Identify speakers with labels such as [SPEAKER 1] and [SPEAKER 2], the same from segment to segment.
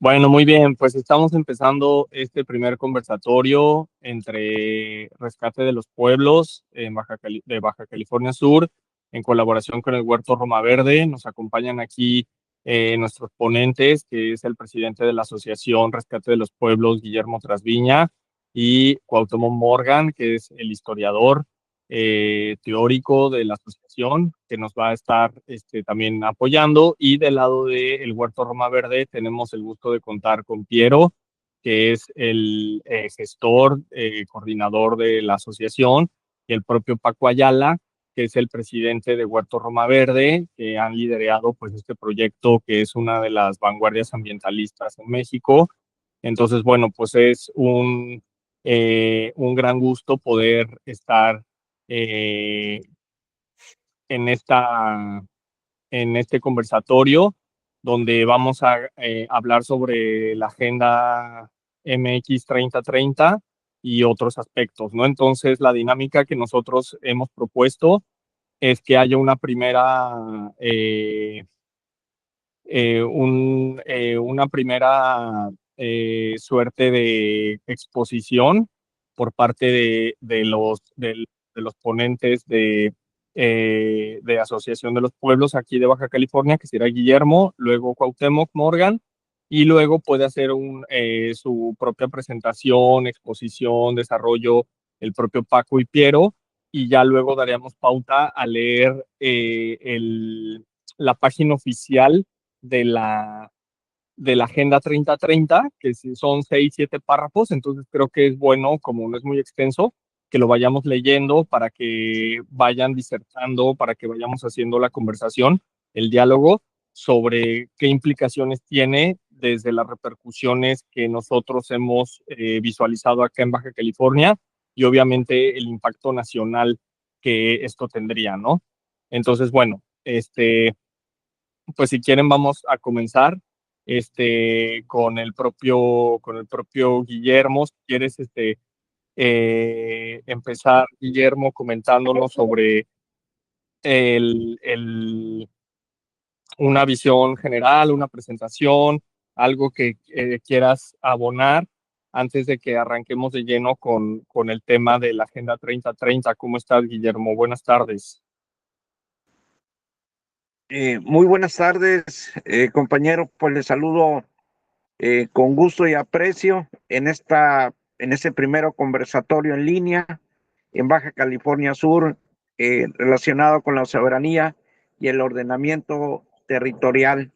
[SPEAKER 1] Bueno, muy bien, pues estamos empezando este primer conversatorio entre Rescate de los Pueblos de Baja California Sur, en colaboración con el Huerto Roma Verde. Nos acompañan aquí nuestros ponentes, que es el presidente de la Asociación Rescate de los Pueblos, Guillermo Trasviña, y Cuauhtémoc Morgan, que es el historiador teórico de la asociación, que nos va a estar también apoyando. Y del lado del Huerto Roma Verde tenemos el gusto de contar con Piero, que es el gestor, coordinador de la asociación, y el propio Paco Ayala, que es el presidente de Huerto Roma Verde, que han liderado pues este proyecto que es una de las vanguardias ambientalistas en México. Entonces, bueno, pues es un gran gusto poder estar eh, en, en este conversatorio, donde vamos a hablar sobre la Agenda MX 3030 y otros aspectos, ¿no? Entonces, la dinámica que nosotros hemos propuesto es que haya una primera suerte de exposición por parte de los ponentes de Asociación de los Pueblos aquí de Baja California, que será Guillermo, luego Cuauhtémoc Morgan, y luego puede hacer su propia presentación, exposición, desarrollo, el propio Paco y Piero, y ya luego daríamos pauta a leer la página oficial de la Agenda 3030, que son 6, 7 párrafos. Entonces creo que es bueno, como no es muy extenso, que lo vayamos leyendo para que vayan disertando, para que vayamos haciendo la conversación, el diálogo sobre qué implicaciones tiene desde las repercusiones que nosotros hemos visualizado acá en Baja California, y obviamente el impacto nacional que esto tendría, ¿no? Entonces, bueno, pues si quieren vamos a comenzar con el propio Guillermo. Si quieres empezar, Guillermo, comentándonos sobre el, el, una visión general, una presentación, algo que quieras abonar antes de que arranquemos de lleno con el tema de la Agenda 3030. ¿Cómo estás, Guillermo? Buenas tardes.
[SPEAKER 2] Muy buenas tardes, compañero. Pues les saludo con gusto y aprecio en este primero conversatorio en línea en Baja California Sur, relacionado con la soberanía y el ordenamiento territorial.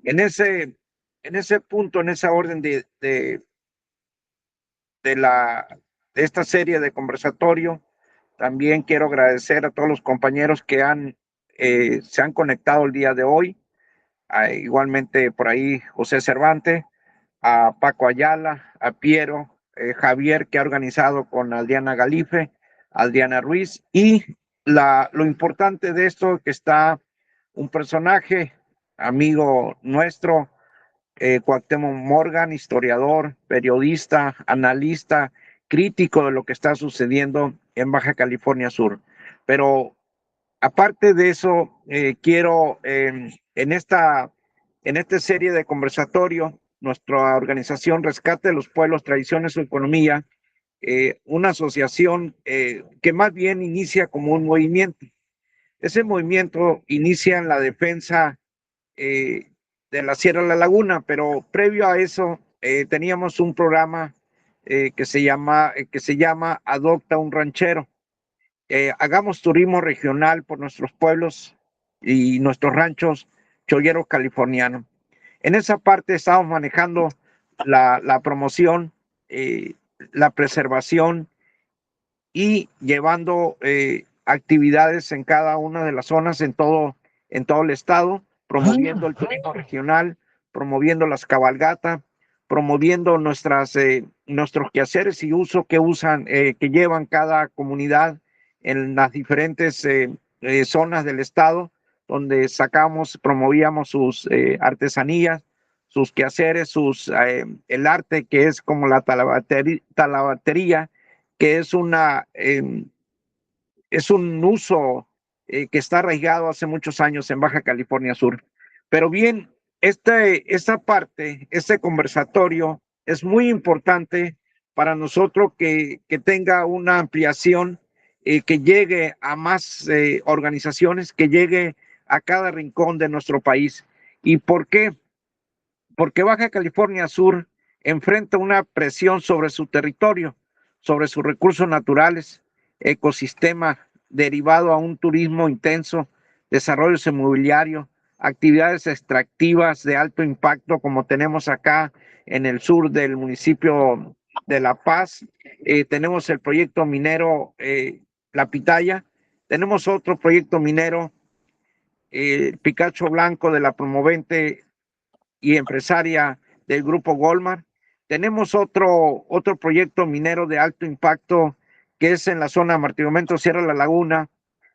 [SPEAKER 2] En ese, en ese punto, en esa orden de, la, de esta serie de conversatorio, también quiero agradecer a todos los compañeros que se han conectado el día de hoy. Igualmente por ahí José Cervantes, a Paco Ayala, a Piero, Javier, que ha organizado con Aldiana Galife, Aldiana Ruiz, y lo importante de esto que está un personaje, amigo nuestro, Cuauhtémoc Morgan, historiador, periodista, analista, crítico de lo que está sucediendo en Baja California Sur. Pero aparte de eso, quiero en esta serie de conversatorio, nuestra organización Rescate de los Pueblos, Tradiciones y Economía, una asociación que más bien inicia como un movimiento. Ese movimiento inicia en la defensa eh, de la Sierra de la Laguna, pero previo a eso teníamos un programa que se llama Adopta un Ranchero. Hagamos turismo regional por nuestros pueblos y nuestros ranchos cholleros californianos. En esa parte estamos manejando la promoción, la preservación y llevando actividades en cada una de las zonas en todo el estado, promoviendo el turismo regional, promoviendo las cabalgatas, promoviendo nuestros quehaceres y uso que llevan cada comunidad en las diferentes zonas del estado, donde promovíamos sus artesanías, sus quehaceres, el arte que es como la talabartería, que es un uso que está arraigado hace muchos años en Baja California Sur. Pero bien, esta parte, este conversatorio es muy importante para nosotros que tenga una ampliación, que llegue a más organizaciones, que llegue a cada rincón de nuestro país. ¿Y por qué? Porque Baja California Sur enfrenta una presión sobre su territorio, sobre sus recursos naturales, ecosistema derivado a un turismo intenso, desarrollos inmobiliarios, actividades extractivas de alto impacto como tenemos acá en el sur del municipio de La Paz. Tenemos el proyecto minero La Pitaya, tenemos otro proyecto minero, Picacho Blanco, de la promovente y empresaria del grupo Goldman. Tenemos otro proyecto minero de alto impacto que es en la zona Martiromento Sierra de la Laguna,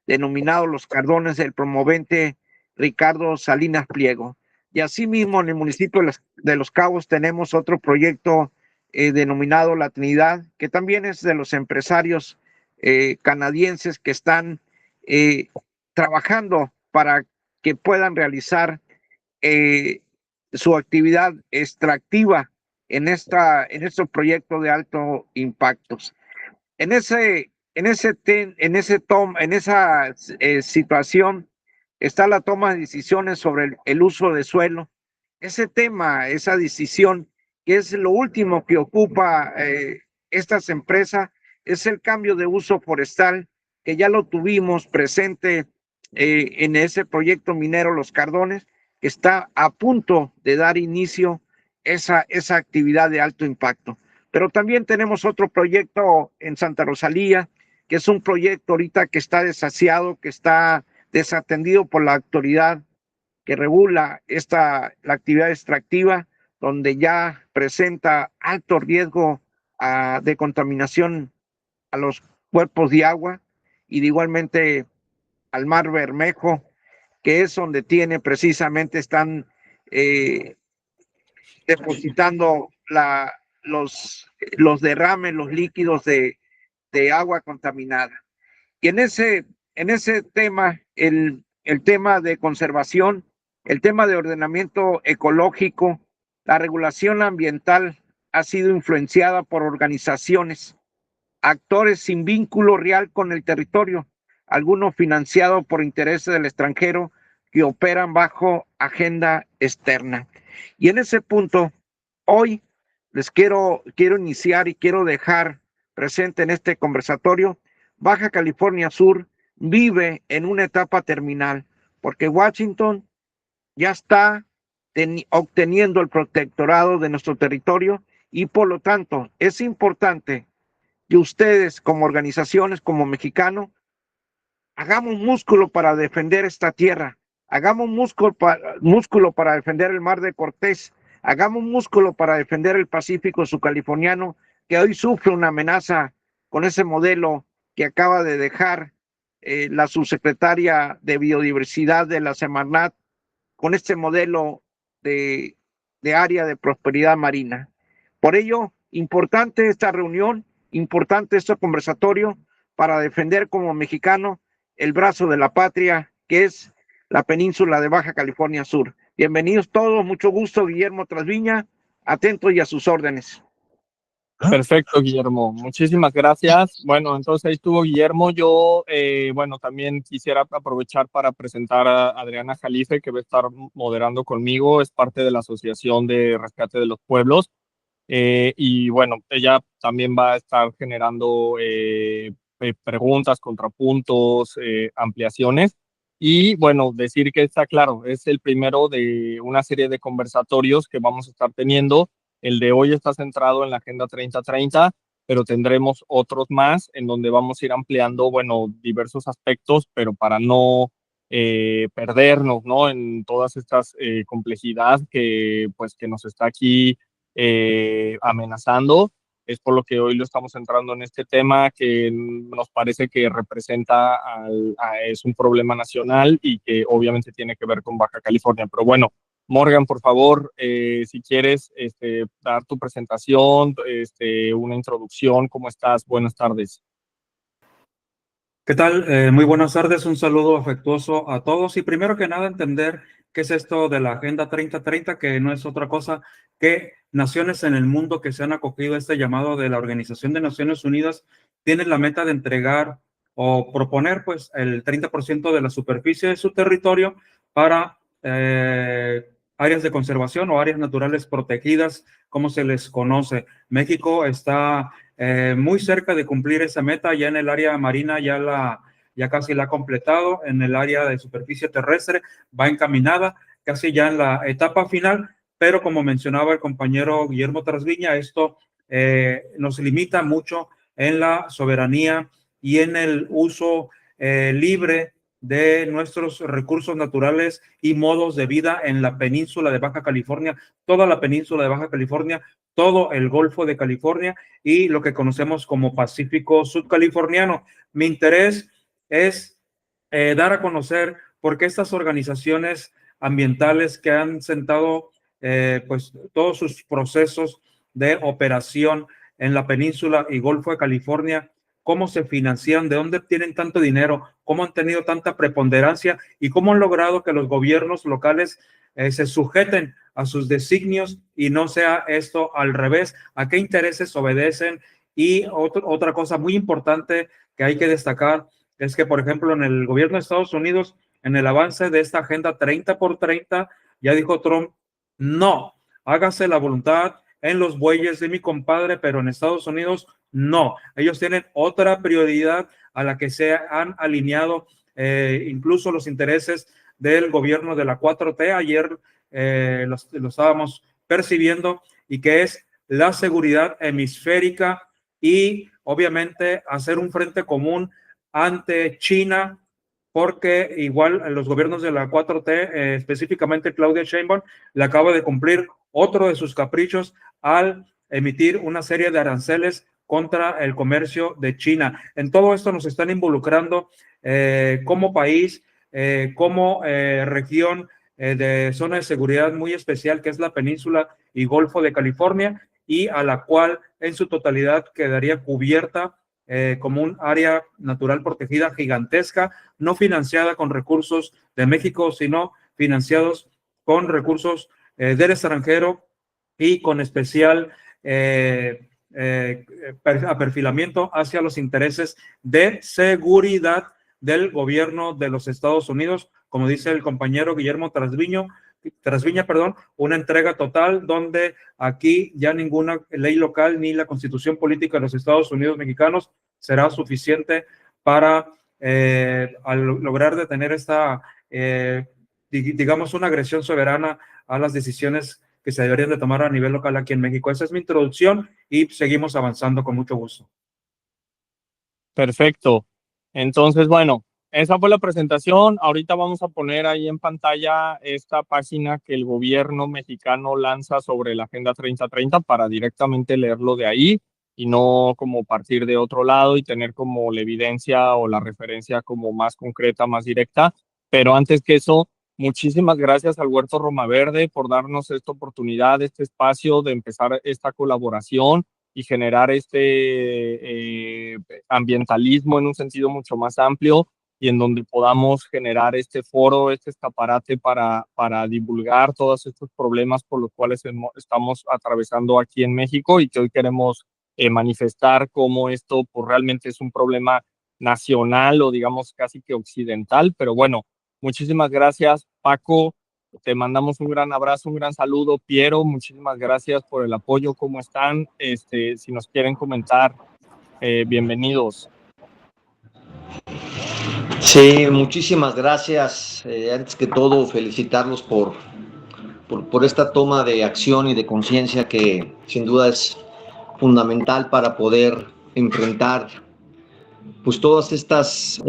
[SPEAKER 2] denominado Los Cardones, del promovente Ricardo Salinas Pliego. Y asimismo en el municipio de Los Cabos tenemos otro proyecto denominado La Trinidad, que también es de los empresarios canadienses que están trabajando para que puedan realizar su actividad extractiva en estos proyectos de alto impacto. En esa situación está la toma de decisiones sobre el uso de suelo. Ese tema, esa decisión, que es lo último que ocupa estas empresas, es el cambio de uso forestal, que ya lo tuvimos presente en ese proyecto minero Los Cardones, que está a punto de dar inicio esa actividad de alto impacto. Pero también tenemos otro proyecto en Santa Rosalía, que es un proyecto ahorita que está desasiado, que está desatendido por la autoridad que regula la actividad extractiva, donde ya presenta alto riesgo de contaminación a los cuerpos de agua y de igualmente al mar Bermejo, que es donde están depositando los derrames, los líquidos de agua contaminada. Y en ese tema, el tema de conservación, el tema de ordenamiento ecológico, la regulación ambiental ha sido influenciada por organizaciones, actores sin vínculo real con el territorio, algunos financiados por intereses del extranjero que operan bajo agenda externa. Y en ese punto, hoy les quiero iniciar y quiero dejar presente en este conversatorio: Baja California Sur vive en una etapa terminal, porque Washington ya está obteniendo el protectorado de nuestro territorio y por lo tanto es importante que ustedes como organizaciones, como mexicanos, hagamos músculo para defender esta tierra, hagamos músculo para defender el Mar de Cortés, hagamos músculo para defender el Pacífico subcaliforniano, que hoy sufre una amenaza con ese modelo que acaba de dejar la subsecretaria de Biodiversidad de la Semarnat, con este modelo de área de prosperidad marina. Por ello, importante esta reunión, importante este conversatorio para defender como mexicano el brazo de la patria, que es la península de Baja California Sur. Bienvenidos todos, mucho gusto, Guillermo Trasviña, atento y a sus órdenes.
[SPEAKER 1] Perfecto, Guillermo. Muchísimas gracias. Bueno, entonces ahí estuvo Guillermo. Yo, bueno, también quisiera aprovechar para presentar a Adriana Jalife, que va a estar moderando conmigo. Es parte de la Asociación de Rescate de los Pueblos. Y bueno, ella también va a estar generando preguntas, contrapuntos, ampliaciones. Y bueno, decir que está claro, es el primero de una serie de conversatorios que vamos a estar teniendo. El de hoy está centrado en la Agenda 2030, pero tendremos otros más en donde vamos a ir ampliando, bueno, diversos aspectos, pero para no perdernos, ¿no? En todas estas complejidades que nos está aquí amenazando. Es por lo que hoy lo estamos centrando en este tema que nos parece que representa es un problema nacional y que obviamente tiene que ver con Baja California. Pero bueno, Morgan, por favor, si quieres dar tu presentación, una introducción, ¿cómo estás? Buenas tardes.
[SPEAKER 3] ¿Qué tal? Muy buenas tardes, un saludo afectuoso a todos y primero que nada entender ¿Qué es esto de la Agenda 2030? Que no es otra cosa que naciones en el mundo que se han acogido a este llamado de la Organización de Naciones Unidas tienen la meta de entregar o proponer pues el 30% de la superficie de su territorio para áreas de conservación o áreas naturales protegidas, como se les conoce. México está muy cerca de cumplir esa meta. Ya en el área marina ya casi la ha completado. En el área de superficie terrestre va encaminada, casi ya en la etapa final, pero como mencionaba el compañero Guillermo Trasviña, esto nos limita mucho en la soberanía y en el uso libre de nuestros recursos naturales y modos de vida en la península de Baja California, toda la península de Baja California, todo el Golfo de California y lo que conocemos como Pacífico Sudcaliforniano. Mi interés es dar a conocer por qué estas organizaciones ambientales que han sentado pues todos sus procesos de operación en la península y Golfo de California, cómo se financian, de dónde tienen tanto dinero, cómo han tenido tanta preponderancia y cómo han logrado que los gobiernos locales se sujeten a sus designios y no sea esto al revés, a qué intereses obedecen. Y otra cosa muy importante que hay que destacar es que, por ejemplo, en el gobierno de Estados Unidos, en el avance de esta agenda 30x30, ya dijo Trump, no, hágase la voluntad en los bueyes de mi compadre, pero en Estados Unidos no. Ellos tienen otra prioridad a la que se han alineado incluso los intereses del gobierno de la 4T. Ayer lo estábamos percibiendo, y que es la seguridad hemisférica y obviamente hacer un frente común ante China, porque igual los gobiernos de la 4T, específicamente Claudia Sheinbaum, le acaba de cumplir otro de sus caprichos al emitir una serie de aranceles contra el comercio de China. En todo esto nos están involucrando como país, como región de zona de seguridad muy especial, que es la península y Golfo de California, y a la cual en su totalidad quedaría cubierta como un área natural protegida gigantesca, no financiada con recursos de México, sino financiados con recursos del extranjero y con especial aperfilamiento hacia los intereses de seguridad del gobierno de los Estados Unidos, como dice el compañero Guillermo Trasviña, una entrega total donde aquí ya ninguna ley local ni la Constitución Política de los Estados Unidos mexicanos será suficiente para lograr detener esta, digamos, una agresión soberana a las decisiones que se deberían de tomar a nivel local aquí en México. Esa es mi introducción y seguimos avanzando con mucho gusto.
[SPEAKER 1] Perfecto. Entonces, bueno, esa fue la presentación. Ahorita vamos a poner ahí en pantalla esta página que el gobierno mexicano lanza sobre la Agenda 2030 para directamente leerlo de ahí y no como partir de otro lado y tener como la evidencia o la referencia como más concreta, más directa. Pero antes que eso, muchísimas gracias al Huerto Roma Verde por darnos esta oportunidad, este espacio de empezar esta colaboración y generar ambientalismo en un sentido mucho más amplio y en donde podamos generar este foro, este escaparate para divulgar todos estos problemas por los cuales estamos atravesando aquí en México y que hoy queremos manifestar cómo esto pues, realmente es un problema nacional o digamos casi que occidental. Pero bueno, muchísimas gracias, Paco. Te mandamos un gran abrazo, un gran saludo. Piero, muchísimas gracias por el apoyo. ¿Cómo están? Si nos quieren comentar, bienvenidos.
[SPEAKER 4] Sí, muchísimas gracias. Antes que todo, felicitarlos por esta toma de acción y de conciencia que sin duda es fundamental para poder enfrentar pues todas estas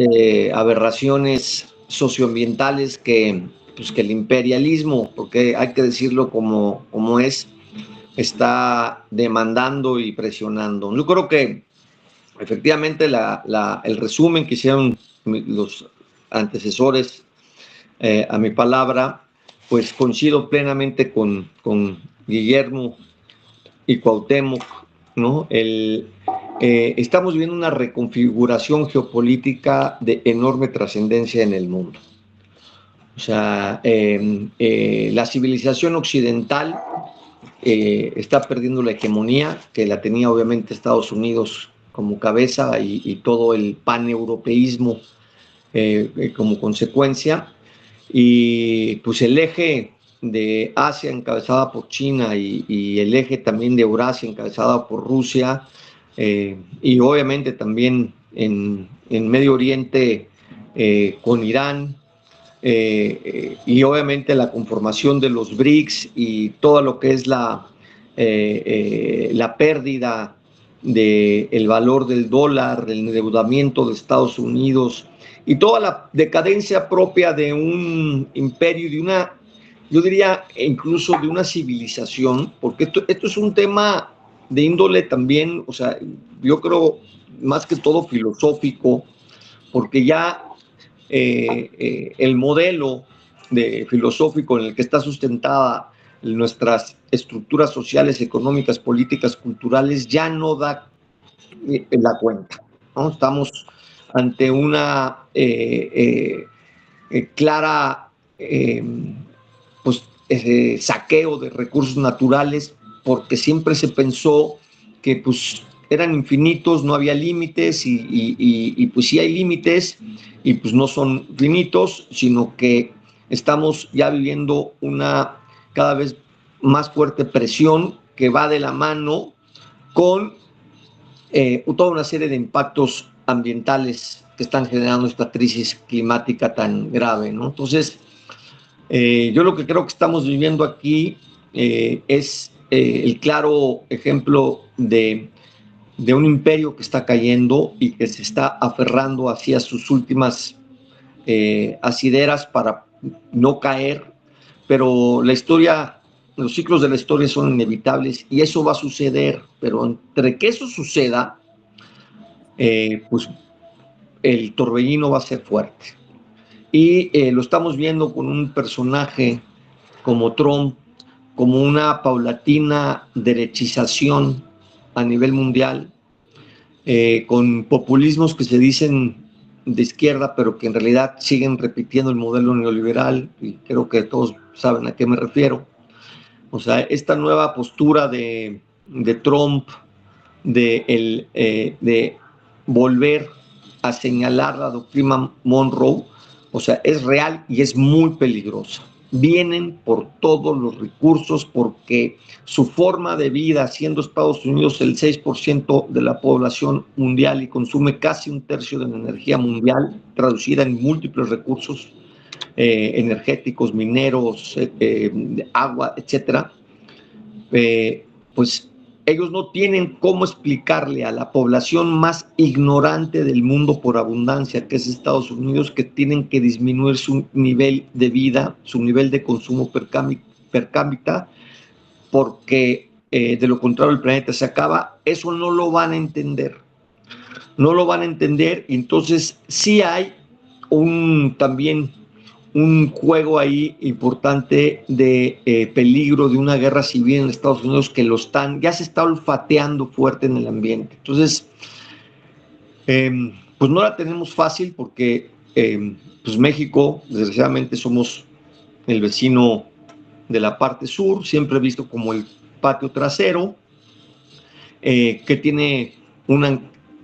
[SPEAKER 4] aberraciones socioambientales que el imperialismo, porque hay que decirlo como es, está demandando y presionando. Yo creo que efectivamente el resumen que hicieron los antecesores a mi palabra, pues coincido plenamente con Guillermo y Cuauhtémoc, ¿no? Estamos viviendo una reconfiguración geopolítica de enorme trascendencia en el mundo. O sea, la civilización occidental está perdiendo la hegemonía que la tenía obviamente Estados Unidos como cabeza y todo el paneuropeísmo como consecuencia. Y pues el eje de Asia encabezada por China y el eje también de Eurasia encabezada por Rusia y obviamente también en Medio Oriente con Irán y obviamente la conformación de los BRICS y todo lo que es la pérdida del valor del dólar, el endeudamiento de Estados Unidos y toda la decadencia propia de un imperio, de una, yo diría incluso de una civilización, porque esto es un tema de índole también, o sea, yo creo más que todo filosófico, porque ya el modelo filosófico en el que está sustentada nuestras estructuras sociales, económicas, políticas, culturales, ya no da la cuenta, ¿no? Estamos ante una clara pues, saqueo de recursos naturales, porque siempre se pensó que pues, eran infinitos, no había límites, y pues sí hay límites, y pues no son finitos, sino que estamos ya viviendo una cada vez más fuerte presión que va de la mano con toda una serie de impactos ambientales que están generando esta crisis climática tan grave, ¿no? Entonces, yo lo que creo que estamos viviendo aquí es el claro ejemplo de un imperio que está cayendo y que se está aferrando hacia sus últimas asideras para no caer, pero la historia, los ciclos de la historia son inevitables y eso va a suceder, pero entre que eso suceda, pues el torbellino va a ser fuerte. Y lo estamos viendo con un personaje como Trump, como una paulatina derechización a nivel mundial, con populismos que se dicen de izquierda, pero que en realidad siguen repitiendo el modelo neoliberal, y creo que todos saben a qué me refiero. O sea, esta nueva postura de Trump de volver a señalar la doctrina Monroe, o sea, es real y es muy peligrosa. Vienen por todos los recursos porque su forma de vida, siendo Estados Unidos el 6% de la población mundial y consume casi un tercio de la energía mundial, traducida en múltiples recursos energéticos, mineros, agua, etcétera, pues ellos no tienen cómo explicarle a la población más ignorante del mundo por abundancia, que es Estados Unidos, que tienen que disminuir su nivel de vida, su nivel de consumo per cápita, porque de lo contrario el planeta se acaba. Eso no lo van a entender. No lo van a entender. Entonces sí hay también un juego ahí importante de peligro de una guerra civil en Estados Unidos que ya se está olfateando fuerte en el ambiente. Entonces, pues no la tenemos fácil porque pues México, desgraciadamente, somos el vecino de la parte sur, siempre visto como el patio trasero, que tiene una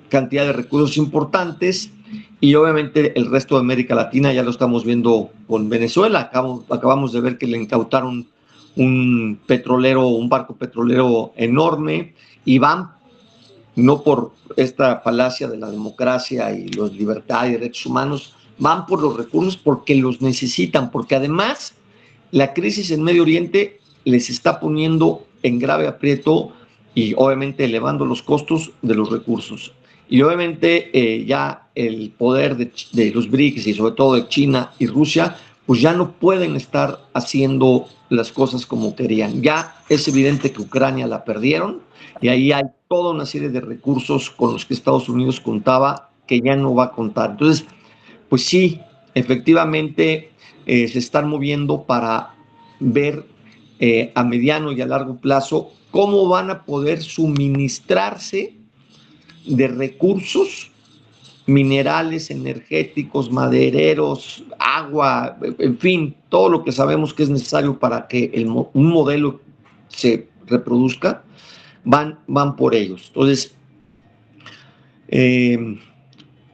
[SPEAKER 4] cantidad de recursos importantes, y obviamente el resto de América Latina ya lo estamos viendo con Venezuela. Acabamos de ver que le incautaron un barco petrolero enorme, y van, no por esta falacia de la democracia y las libertades y derechos humanos, van por los recursos porque los necesitan, porque además la crisis en Medio Oriente les está poniendo en grave aprieto y obviamente elevando los costos de los recursos. Y obviamente ya el poder de los BRICS y sobre todo de China y Rusia, pues ya no pueden estar haciendo las cosas como querían. Ya es evidente que Ucrania la perdieron y ahí hay toda una serie de recursos con los que Estados Unidos contaba que ya no va a contar. Entonces, pues sí, efectivamente se están moviendo para ver a mediano y a largo plazo cómo van a poder suministrarse de recursos minerales, energéticos, madereros, agua, en fin, todo lo que sabemos que es necesario para que un modelo se reproduzca, van por ellos. Entonces,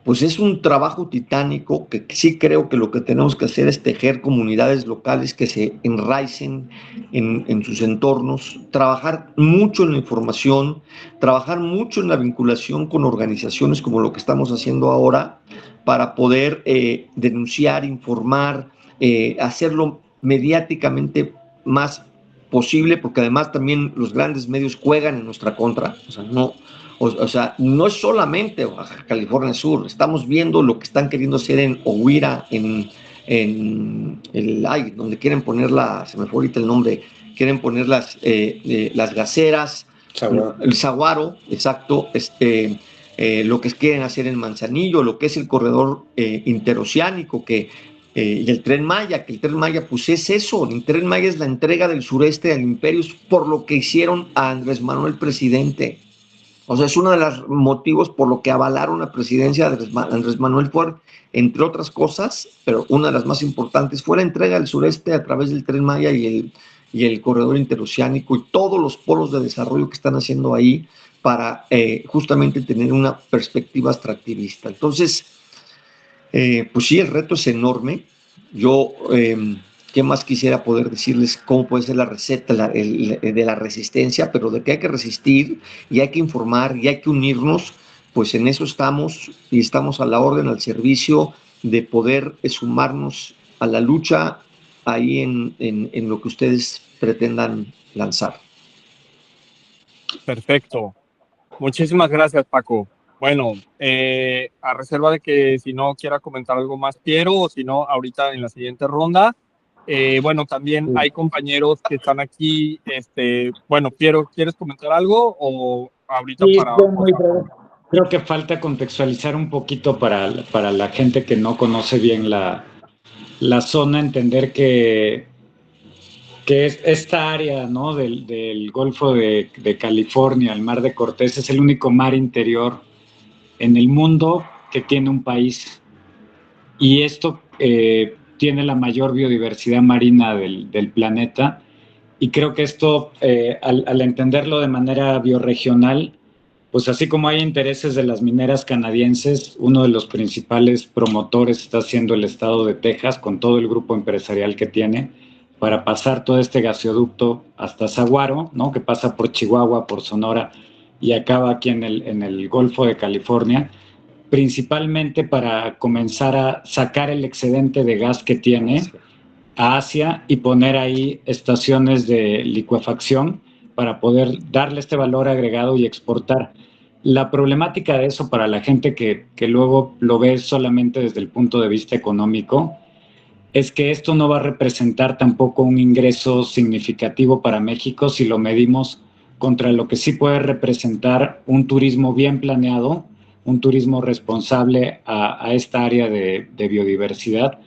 [SPEAKER 4] pues es un trabajo titánico que sí creo que lo que tenemos que hacer es tejer comunidades locales que se enraicen en sus entornos, trabajar mucho en la información, trabajar mucho en la vinculación con organizaciones como lo que estamos haciendo ahora para poder denunciar, informar, hacerlo mediáticamente más posible, porque además también los grandes medios juegan en nuestra contra, o sea, no es solamente Baja California Sur, estamos viendo lo que están queriendo hacer en Ohuira, donde quieren poner se me fue ahorita el nombre, quieren poner las gaceras, el saguaro, exacto, lo que quieren hacer en Manzanillo, lo que es el corredor interoceánico, y el Tren Maya, que el Tren Maya pues es eso, el Tren Maya es la entrega del sureste al imperio por lo que hicieron a Andrés Manuel presidente. O sea, es uno de los motivos por lo que avalaron la presidencia de Andrés Manuel fue, entre otras cosas, pero una de las más importantes fue la entrega del sureste a través del Tren Maya y el corredor interoceánico y todos los polos de desarrollo que están haciendo ahí para justamente tener una perspectiva extractivista. Entonces, pues sí, el reto es enorme. Yo, ¿qué más quisiera poder decirles? ¿Cómo puede ser la receta de la resistencia? Pero de que hay que resistir y hay que informar y hay que unirnos, pues en eso estamos y estamos a la orden, al servicio de poder sumarnos a la lucha ahí en lo que ustedes pretendan lanzar.
[SPEAKER 1] Perfecto. Muchísimas gracias, Paco. Bueno, a reserva de que si no quiera comentar algo más, Piero, o si no, ahorita en la siguiente ronda. Bueno, también hay compañeros que están aquí. Bueno, Piero, ¿quieres comentar algo o ahorita
[SPEAKER 5] Sí,
[SPEAKER 1] para...
[SPEAKER 5] muy breve. Creo que falta contextualizar un poquito para la gente que no conoce bien la zona, entender que es esta área, ¿no? del Golfo de California, el Mar de Cortés, es el único mar interior en el mundo que tiene un país. Y esto tiene la mayor biodiversidad marina del planeta. Y creo que esto, al entenderlo de manera biorregional, pues así como hay intereses de las mineras canadienses, uno de los principales promotores está siendo el estado de Texas, con todo el grupo empresarial que tiene, para pasar todo este gasoducto hasta Saguaro, ¿no? Que pasa por Chihuahua, por Sonora, y acaba aquí en el Golfo de California, principalmente para comenzar a sacar el excedente de gas que tiene a Asia y poner ahí estaciones de licuefacción para poder darle este valor agregado y exportar. La problemática de eso para la gente que luego lo ve solamente desde el punto de vista económico es que esto no va a representar tampoco un ingreso significativo para México si lo medimos contra lo que sí puede representar un turismo bien planeado, un turismo responsable a esta área de biodiversidad.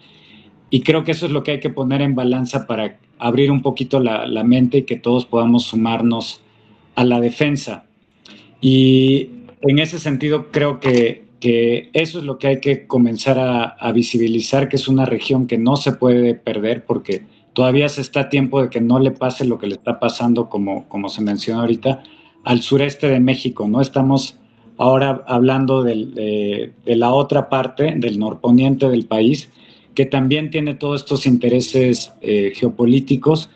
[SPEAKER 5] Y creo que eso es lo que hay que poner en balanza para abrir un poquito la mente y que todos podamos sumarnos a la defensa. Y en ese sentido creo que eso es lo que hay que comenzar a visibilizar, que es una región que no se puede perder porque todavía se está a tiempo de que no le pase lo que le está pasando, como se mencionó ahorita, al sureste de México, ¿no? Estamos ahora hablando de la otra parte, del norponiente del país, que también tiene todos estos intereses geopolíticos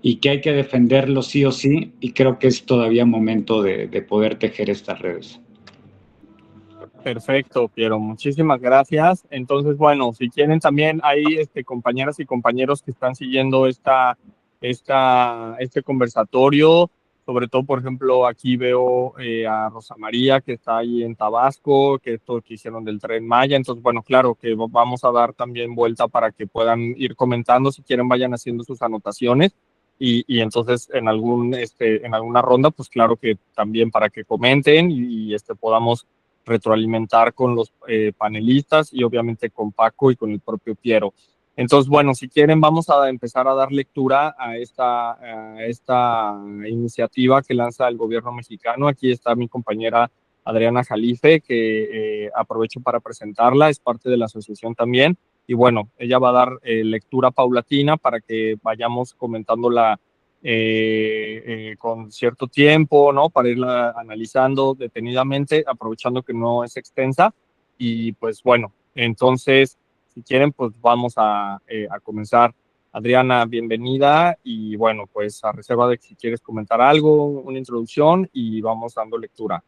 [SPEAKER 5] y que hay que defenderlo sí o sí, y creo que es todavía momento de poder tejer estas redes.
[SPEAKER 1] Perfecto, Piero, muchísimas gracias. Entonces, bueno, si quieren también hay compañeras y compañeros que están siguiendo este conversatorio, sobre todo, por ejemplo, aquí veo a Rosa María que está ahí en Tabasco, que esto que hicieron del Tren Maya. Entonces, bueno, claro que vamos a dar también vuelta para que puedan ir comentando, si quieren vayan haciendo sus anotaciones. Y entonces en alguna ronda, pues claro que también para que comenten y podamos retroalimentar con los panelistas y obviamente con Paco y con el propio Piero. Entonces, bueno, si quieren vamos a empezar a dar lectura a esta iniciativa que lanza el gobierno mexicano. Aquí está mi compañera Adriana Jalife, que aprovecho para presentarla, es parte de la asociación también. Y bueno, ella va a dar lectura paulatina para que vayamos comentándola con cierto tiempo, ¿no? Para irla analizando detenidamente, aprovechando que no es extensa. Y pues bueno, entonces, si quieren, pues vamos a comenzar. Adriana, bienvenida. Y bueno, pues a reserva de que si quieres comentar algo, una introducción y vamos dando lectura.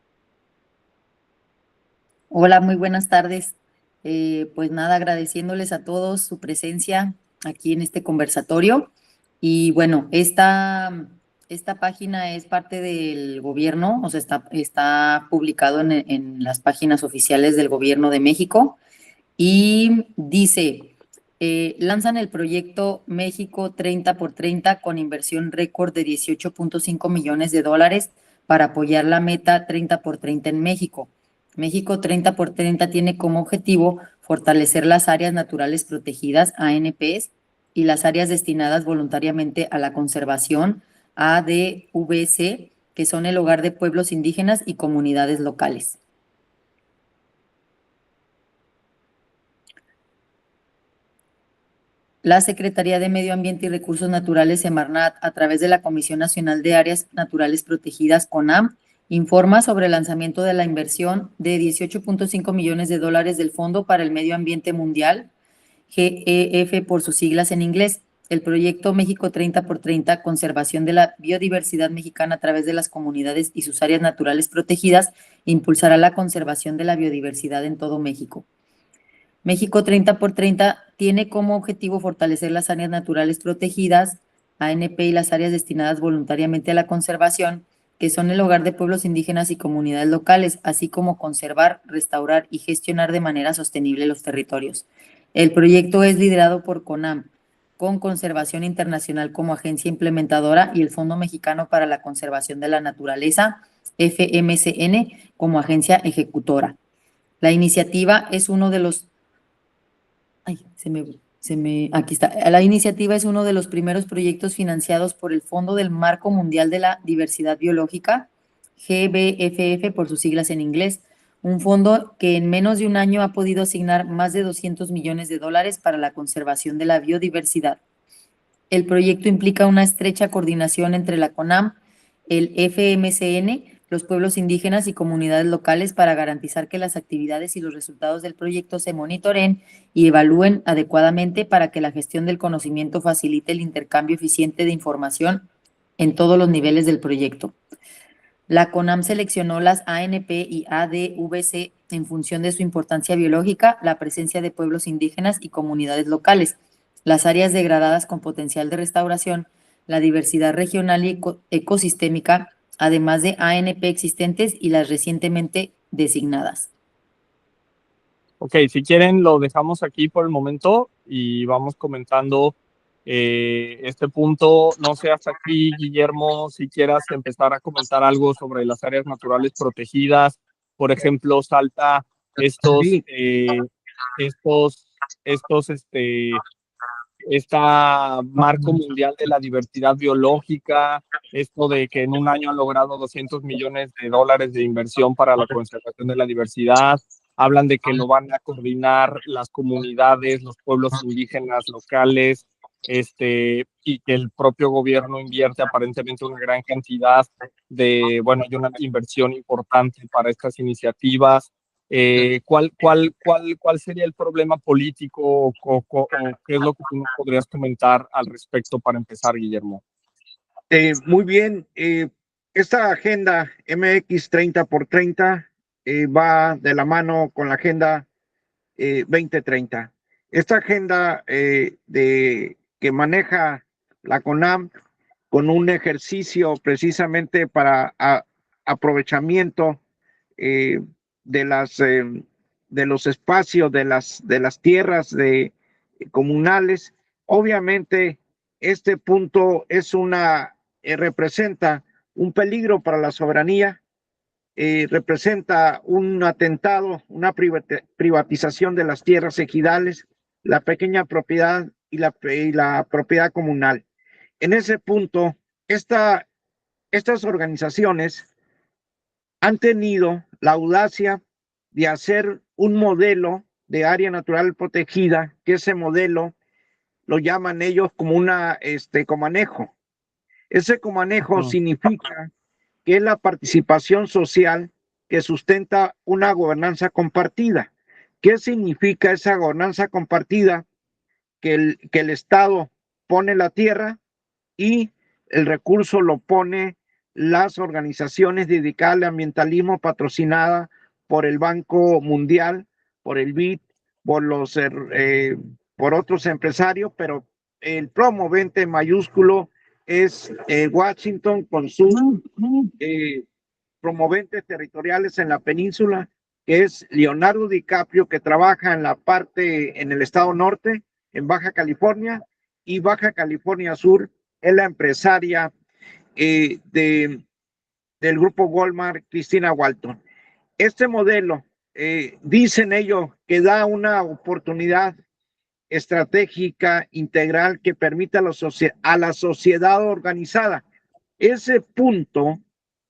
[SPEAKER 6] Hola, muy buenas tardes. Pues nada, agradeciéndoles a todos su presencia aquí en este conversatorio. Y bueno, esta página es parte del gobierno, o sea, está publicado en las páginas oficiales del Gobierno de México y dice, lanzan el proyecto México 30x30 con inversión récord de $18.5 millones para apoyar la meta 30x30 en México. México 30x30 tiene como objetivo fortalecer las áreas naturales protegidas, ANPs, y las áreas destinadas voluntariamente a la conservación, ADVC, que son el hogar de pueblos indígenas y comunidades locales. La Secretaría de Medio Ambiente y Recursos Naturales, Semarnat, a través de la Comisión Nacional de Áreas Naturales Protegidas, CONAM, informa sobre el lanzamiento de la inversión de $18.5 millones del Fondo para el Medio Ambiente Mundial, GEF por sus siglas en inglés. El proyecto México 30x30, Conservación de la Biodiversidad Mexicana a través de las comunidades y sus áreas naturales protegidas, impulsará la conservación de la biodiversidad en todo México. México 30x30 tiene como objetivo fortalecer las áreas naturales protegidas, ANP, y las áreas destinadas voluntariamente a la conservación, que son el hogar de pueblos indígenas y comunidades locales, así como conservar, restaurar y gestionar de manera sostenible los territorios. El proyecto es liderado por CONAM, con Conservación Internacional como agencia implementadora y el Fondo Mexicano para la Conservación de la Naturaleza, FMCN, como agencia ejecutora. La iniciativa es uno de los aquí está. La iniciativa es uno de los primeros proyectos financiados por el Fondo del Marco Mundial de la Diversidad Biológica, GBFF por sus siglas en inglés, un fondo que en menos de un año ha podido asignar más de $200 millones para la conservación de la biodiversidad. El proyecto implica una estrecha coordinación entre la CONAM, el FMCN, los pueblos indígenas y comunidades locales para garantizar que las actividades y los resultados del proyecto se monitoreen y evalúen adecuadamente para que la gestión del conocimiento facilite el intercambio eficiente de información en todos los niveles del proyecto. La CONAM seleccionó las ANP y ADVC en función de su importancia biológica, la presencia de pueblos indígenas y comunidades locales, las áreas degradadas con potencial de restauración, la diversidad regional y ecosistémica, además de ANP existentes y las recientemente designadas.
[SPEAKER 1] Ok, si quieren lo dejamos aquí por el momento y vamos comentando este punto. No sé hasta aquí, Guillermo, si quieras empezar a comentar algo sobre las áreas naturales protegidas. Por ejemplo, salta esta marco mundial de la diversidad biológica, esto de que en un año han logrado $200 millones de inversión para la conservación de la diversidad. Hablan de que lo van a coordinar las comunidades, los pueblos indígenas locales, y que el propio gobierno invierte aparentemente una gran cantidad de, bueno, hay una inversión importante para estas iniciativas. ¿Cuál sería el problema político o qué es lo que tú nos podrías comentar al respecto para empezar, Guillermo?
[SPEAKER 2] Muy bien. Esta agenda MX 30x30 va de la mano con la agenda 2030. Esta agenda que maneja la CONAM con un ejercicio precisamente para aprovechamiento de los espacios, de las tierras comunales. Obviamente, este punto representa un peligro para la soberanía, representa un atentado, una privatización de las tierras ejidales, la pequeña propiedad y la propiedad comunal. En ese punto, estas organizaciones han tenido la audacia de hacer un modelo de área natural protegida, que ese modelo lo llaman ellos como una comanejo. Ese comanejo significa que es la participación social que sustenta una gobernanza compartida. ¿Qué significa esa gobernanza compartida? Que el Estado pone la tierra y el recurso lo pone las organizaciones dedicadas al ambientalismo patrocinadas por el Banco Mundial, por el BID, por otros empresarios, pero el promovente mayúsculo es Washington con sus promoventes territoriales en la península, que es Leonardo DiCaprio, que trabaja en la parte, en el estado norte, en Baja California, y Baja California Sur es la empresaria del grupo Walmart, Christina Walton. Este modelo, dicen ellos, que da una oportunidad estratégica integral que permita a la sociedad organizada. Ese punto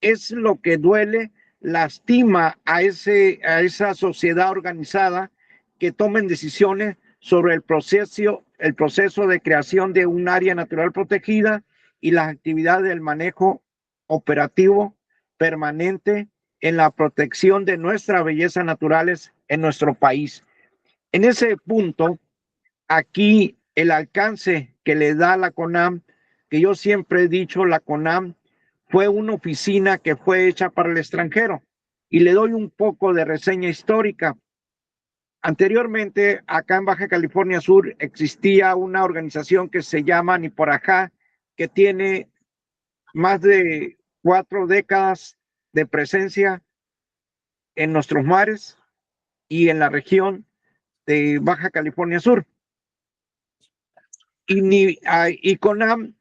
[SPEAKER 2] es lo que duele, lastima a esa sociedad organizada, que tomen decisiones sobre el proceso de creación de un área natural protegida y las actividades del manejo operativo permanente en la protección de nuestras bellezas naturales en nuestro país. En ese punto, aquí el alcance que le da la CONAM, que yo siempre he dicho, la CONAM fue una oficina que fue hecha para el extranjero. Y le doy un poco de reseña histórica. Anteriormente, acá en Baja California Sur, existía una organización que se llama Niporajá, que tiene más de 4 décadas de presencia en nuestros mares y en la región de Baja California Sur. Y CONAM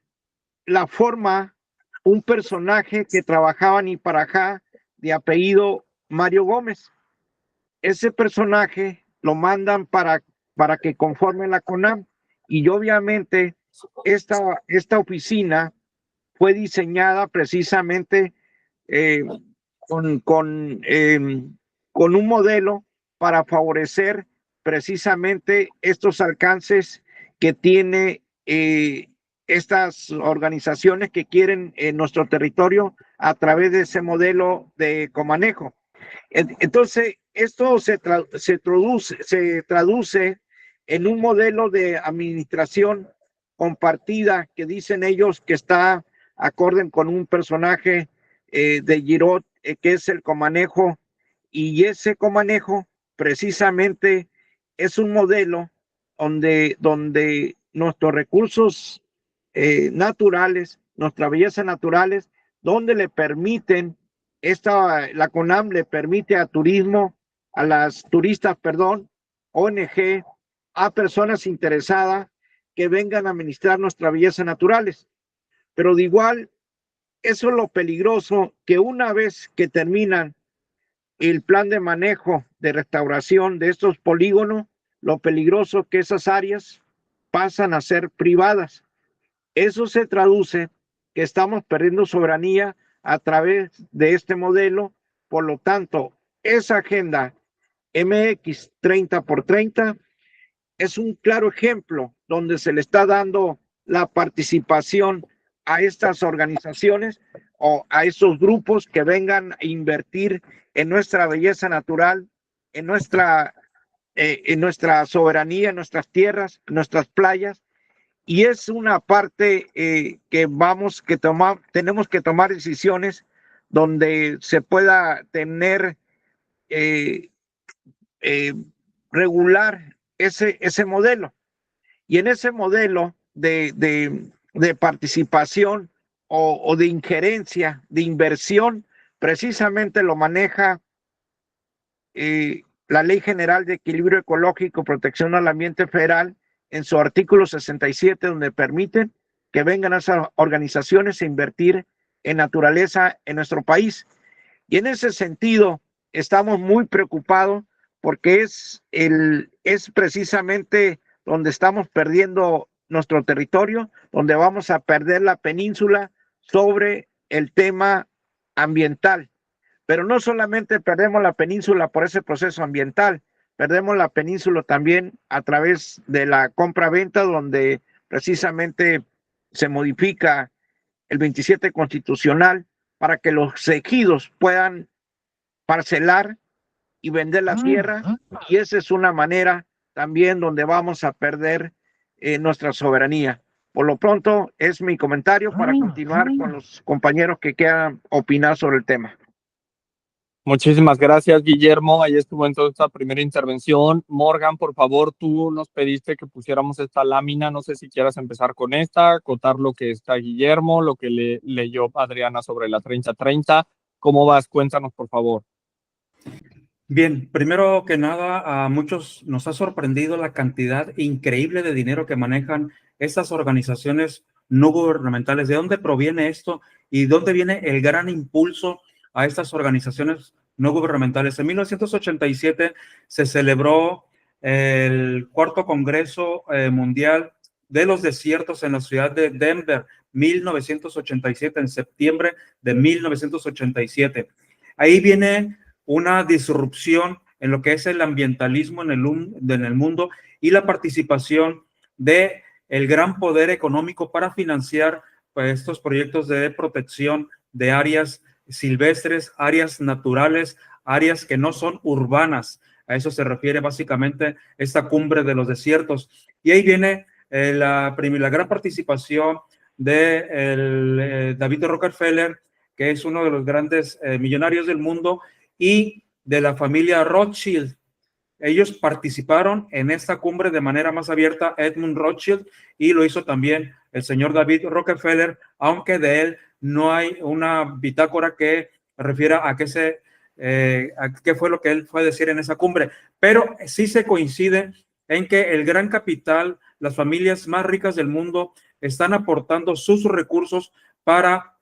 [SPEAKER 2] la forma un personaje que trabajaba en Niporajá de apellido Mario Gómez. Ese personaje lo mandan para que conforme la CONAM, y obviamente esta oficina fue diseñada precisamente con un modelo para favorecer precisamente estos alcances que tiene estas organizaciones que quieren en nuestro territorio a través de ese modelo de comanejo. Entonces, esto se traduce en un modelo de administración compartida que dicen ellos que está acorde con un personaje de Giraud, que es el comanejo, y ese comanejo precisamente es un modelo donde nuestros recursos naturales, nuestras bellezas naturales, donde le permiten, la CONAM le permite a turistas, ONG, a personas interesadas que vengan a administrar nuestras bellezas naturales. Pero de igual, eso es lo peligroso, que una vez que terminan el plan de manejo de restauración de estos polígonos, lo peligroso que esas áreas pasan a ser privadas. Eso se traduce que estamos perdiendo soberanía a través de este modelo. Por lo tanto, esa agenda MX 30x30 es un claro ejemplo donde se le está dando la participación a estas organizaciones o a esos grupos que vengan a invertir en nuestra belleza natural, en nuestra soberanía, en nuestras tierras, en nuestras playas. Y es una parte que tenemos que tomar decisiones donde se pueda tener regular ese modelo. Y en ese modelo de participación o de injerencia, de inversión, precisamente lo maneja la Ley General de Equilibrio Ecológico y Protección al Ambiente Federal en su artículo 67, donde permiten que vengan esas organizaciones a invertir en naturaleza en nuestro país. Y en ese sentido, estamos muy preocupados porque es precisamente donde estamos perdiendo nuestro territorio, donde vamos a perder la península sobre el tema ambiental. Pero no solamente perdemos la península por ese proceso ambiental, perdemos la península también a través de la compra-venta, donde precisamente se modifica el 27 constitucional para que los ejidos puedan parcelar y vender la tierra, y esa es una manera también donde vamos a perder nuestra soberanía. Por lo pronto es mi comentario para continuar con los compañeros que quieran opinar sobre el tema.
[SPEAKER 1] Muchísimas gracias, Guillermo. Ahí estuvo entonces esta primera intervención. Morgan, por favor, tú nos pediste que pusiéramos esta lámina. No sé si quieras empezar con esta, acotar lo que está Guillermo, lo que leyó Adriana sobre la 3030. ¿Cómo vas? Cuéntanos, por favor.
[SPEAKER 3] Bien, primero que nada, a muchos nos ha sorprendido la cantidad increíble de dinero que manejan estas organizaciones no gubernamentales. ¿De dónde proviene esto y dónde viene el gran impulso a estas organizaciones no gubernamentales? En 1987 se celebró el cuarto Congreso Mundial de los Desiertos en la ciudad de Denver, 1987, en septiembre de 1987. Ahí viene una disrupción en lo que es el ambientalismo en el mundo y la participación de el gran poder económico para financiar pues, estos proyectos de protección de áreas silvestres, áreas naturales, áreas que no son urbanas. A eso se refiere básicamente esta cumbre de los desiertos. Y ahí viene la gran participación de David Rockefeller, que es uno de los grandes millonarios del mundo, y de la familia Rothschild. Ellos participaron en esta cumbre de manera más abierta, Edmund Rothschild, y lo hizo también el señor David Rockefeller, aunque de él no hay una bitácora que refiera a qué fue lo que él fue a decir en esa cumbre, pero sí se coincide en que el gran capital, las familias más ricas del mundo, están aportando sus recursos para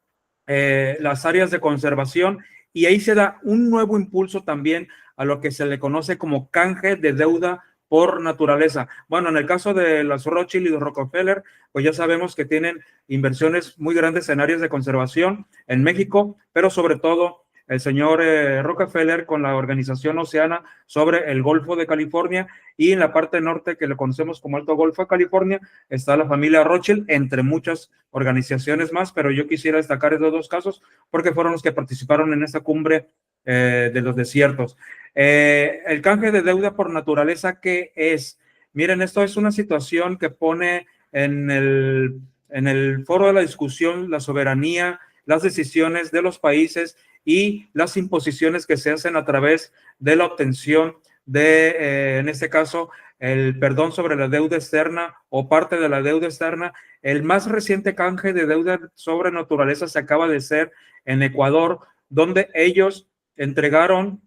[SPEAKER 3] las áreas de conservación, y ahí se da un nuevo impulso también a lo que se le conoce como canje de deuda por naturaleza. Bueno, en el caso de las Rothschild y de Rockefeller, pues ya sabemos que tienen inversiones muy grandes en áreas de conservación en México, pero sobre todo el señor Rockefeller con la organización Oceana sobre el Golfo de California, y en la parte norte que le conocemos como Alto Golfo de California está la familia Rothschild, entre muchas organizaciones más, pero yo quisiera destacar esos dos casos porque fueron los que participaron en esta cumbre de los desiertos. El canje de deuda por naturaleza, ¿qué es? Miren, esto es una situación que pone en el foro de la discusión la soberanía, las decisiones de los países y las imposiciones que se hacen a través de la obtención de, en este caso, el perdón sobre la deuda externa o parte de la deuda externa. El más reciente canje de deuda sobre naturaleza se acaba de hacer en Ecuador, donde ellos entregaron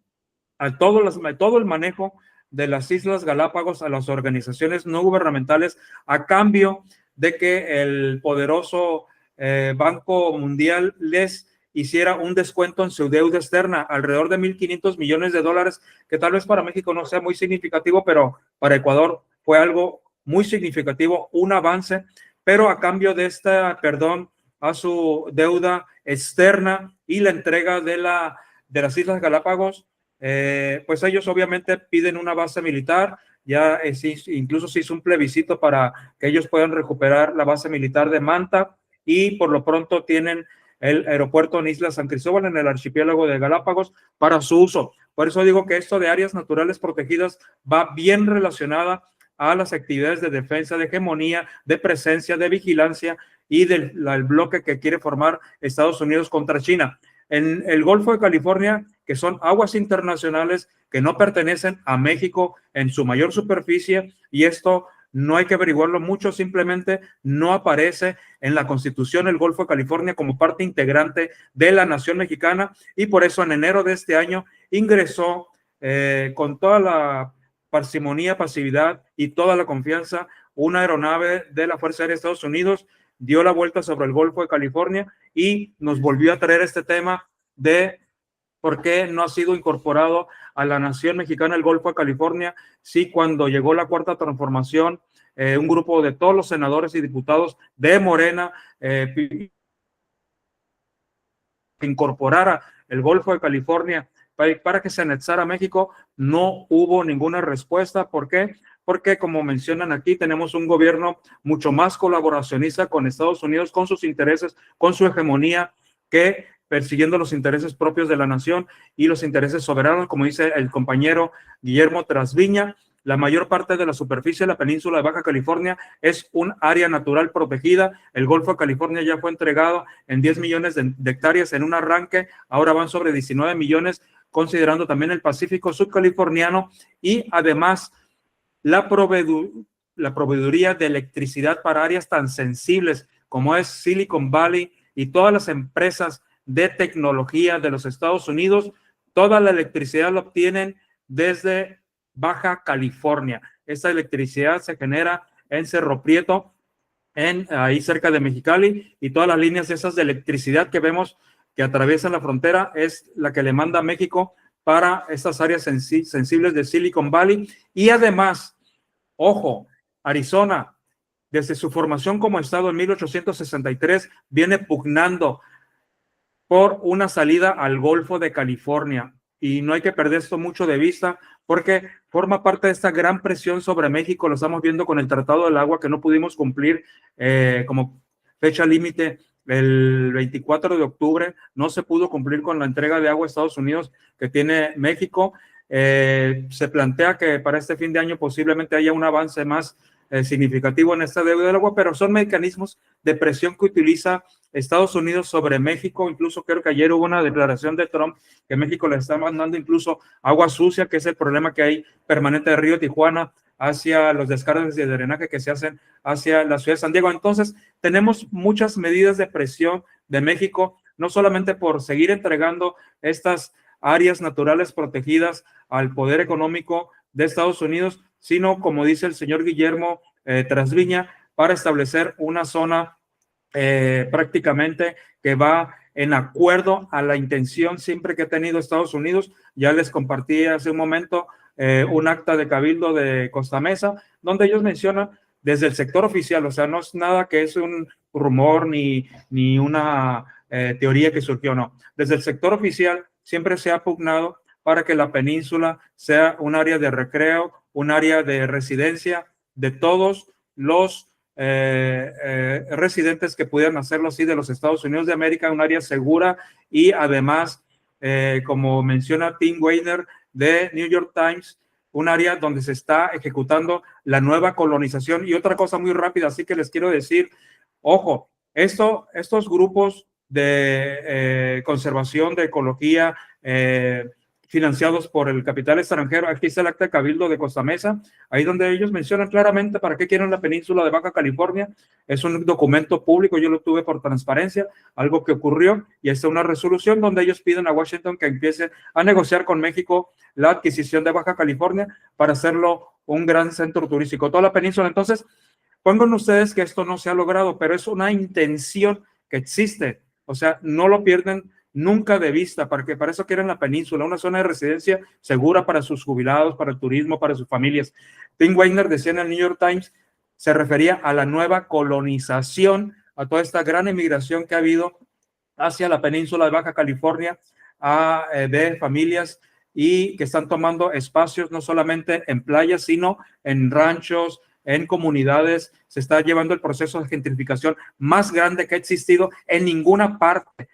[SPEAKER 3] a todo el manejo de las Islas Galápagos a las organizaciones no gubernamentales a cambio de que el poderoso Banco Mundial les hiciera un descuento en su deuda externa, alrededor de 1.500 millones de dólares, que tal vez para México no sea muy significativo, pero para Ecuador fue algo muy significativo, un avance, pero a cambio de perdón a su deuda externa y la entrega de las Islas Galápagos, pues ellos obviamente piden una base militar. Ya incluso se hizo un plebiscito para que ellos puedan recuperar la base militar de Manta, y por lo pronto tienen el aeropuerto en Isla San Cristóbal, en el archipiélago de Galápagos, para su uso. Por eso digo que esto de áreas naturales protegidas va bien relacionada a las actividades de defensa, de hegemonía, de presencia, de vigilancia y del bloque que quiere formar Estados Unidos contra China. En el Golfo de California, que son aguas internacionales que no pertenecen a México en su mayor superficie, y esto no hay que averiguarlo mucho, simplemente no aparece en la Constitución el Golfo de California como parte integrante de la nación mexicana, y por eso en enero de este año ingresó con toda la parsimonía, pasividad y toda la confianza una aeronave de la Fuerza Aérea de Estados Unidos, dio la vuelta sobre el Golfo de California y nos volvió a traer este tema de por qué no ha sido incorporado a la nación mexicana el Golfo de California. Sí, cuando llegó la Cuarta Transformación, un grupo de todos los senadores y diputados de Morena incorporara el Golfo de California, para que se anexara a México, no hubo ninguna respuesta. ¿Por qué? Porque, como mencionan aquí, tenemos un gobierno mucho más colaboracionista con Estados Unidos, con sus intereses, con su hegemonía, que persiguiendo los intereses propios de la nación y los intereses soberanos, como dice el compañero Guillermo Trasviña. La mayor parte de la superficie de la península de Baja California es un área natural protegida. El Golfo de California ya fue entregado en 10 millones de hectáreas en un arranque. Ahora van sobre 19 millones, considerando también el Pacífico subcaliforniano, y además la proveeduría de electricidad para áreas tan sensibles como es Silicon Valley y todas las empresas de tecnología de los Estados Unidos. Toda la electricidad la obtienen desde Baja California. Esta electricidad se genera en Cerro Prieto, ahí cerca de Mexicali, y todas las líneas esas de electricidad que vemos que atraviesan la frontera es la que le manda a México para estas áreas sensibles de Silicon Valley. Y además, ojo, Arizona, desde su formación como estado en 1863, viene pugnando por una salida al Golfo de California. Y no hay que perder esto mucho de vista, porque forma parte de esta gran presión sobre México. Lo estamos viendo con el Tratado del Agua, que no pudimos cumplir como fecha límite el 24 de octubre. No se pudo cumplir con la entrega de agua a Estados Unidos que tiene México. Se plantea que para este fin de año posiblemente haya un avance más significativo en esta deuda del agua, pero son mecanismos de presión que utiliza Estados Unidos sobre México. Incluso creo que ayer hubo una declaración de Trump que México le está mandando incluso agua sucia, que es el problema que hay permanente de Río Tijuana hacia los descargas de drenaje que se hacen hacia la ciudad de San Diego. Entonces, tenemos muchas medidas de presión de México, no solamente por seguir entregando estas áreas naturales protegidas al poder económico de Estados Unidos, sino, como dice el señor Guillermo Trasviña, para establecer una zona prácticamente que va en acuerdo a la intención siempre que ha tenido Estados Unidos. Ya les compartí hace un momento un acta de cabildo de Costa Mesa, donde ellos mencionan desde el sector oficial, o sea, no es nada que es un rumor ni una teoría que surgió, no. Desde el sector oficial siempre se ha pugnado para que la península sea un área de recreo, un área de residencia de todos los residentes que pudieran hacerlo así de los Estados Unidos de América, un área segura. Y además, como menciona Tim Weiner de New York Times, un área donde se está ejecutando la nueva colonización. Y otra cosa muy rápida, así que les quiero decir, ojo, estos grupos de conservación, de ecología, financiados por el capital extranjero, aquí está el acta de cabildo de Costa Mesa, ahí donde ellos mencionan claramente para qué quieren la península de Baja California. Es un documento público, yo lo tuve por transparencia, algo que ocurrió, y está una resolución donde ellos piden a Washington que empiece a negociar con México la adquisición de Baja California para hacerlo un gran centro turístico, toda la península. Entonces, pongan ustedes que esto no se ha logrado, pero es una intención que existe, o sea, no lo pierden nunca de vista, porque para eso quieren la península, una zona de residencia segura para sus jubilados, para el turismo, para sus familias. Tim Weiner decía en el New York Times, se refería a la nueva colonización, a toda esta gran emigración que ha habido hacia la península de Baja California, de familias, y que están tomando espacios no solamente en playas, sino en ranchos, en comunidades. Se está llevando el proceso de gentrificación más grande que ha existido en ninguna parte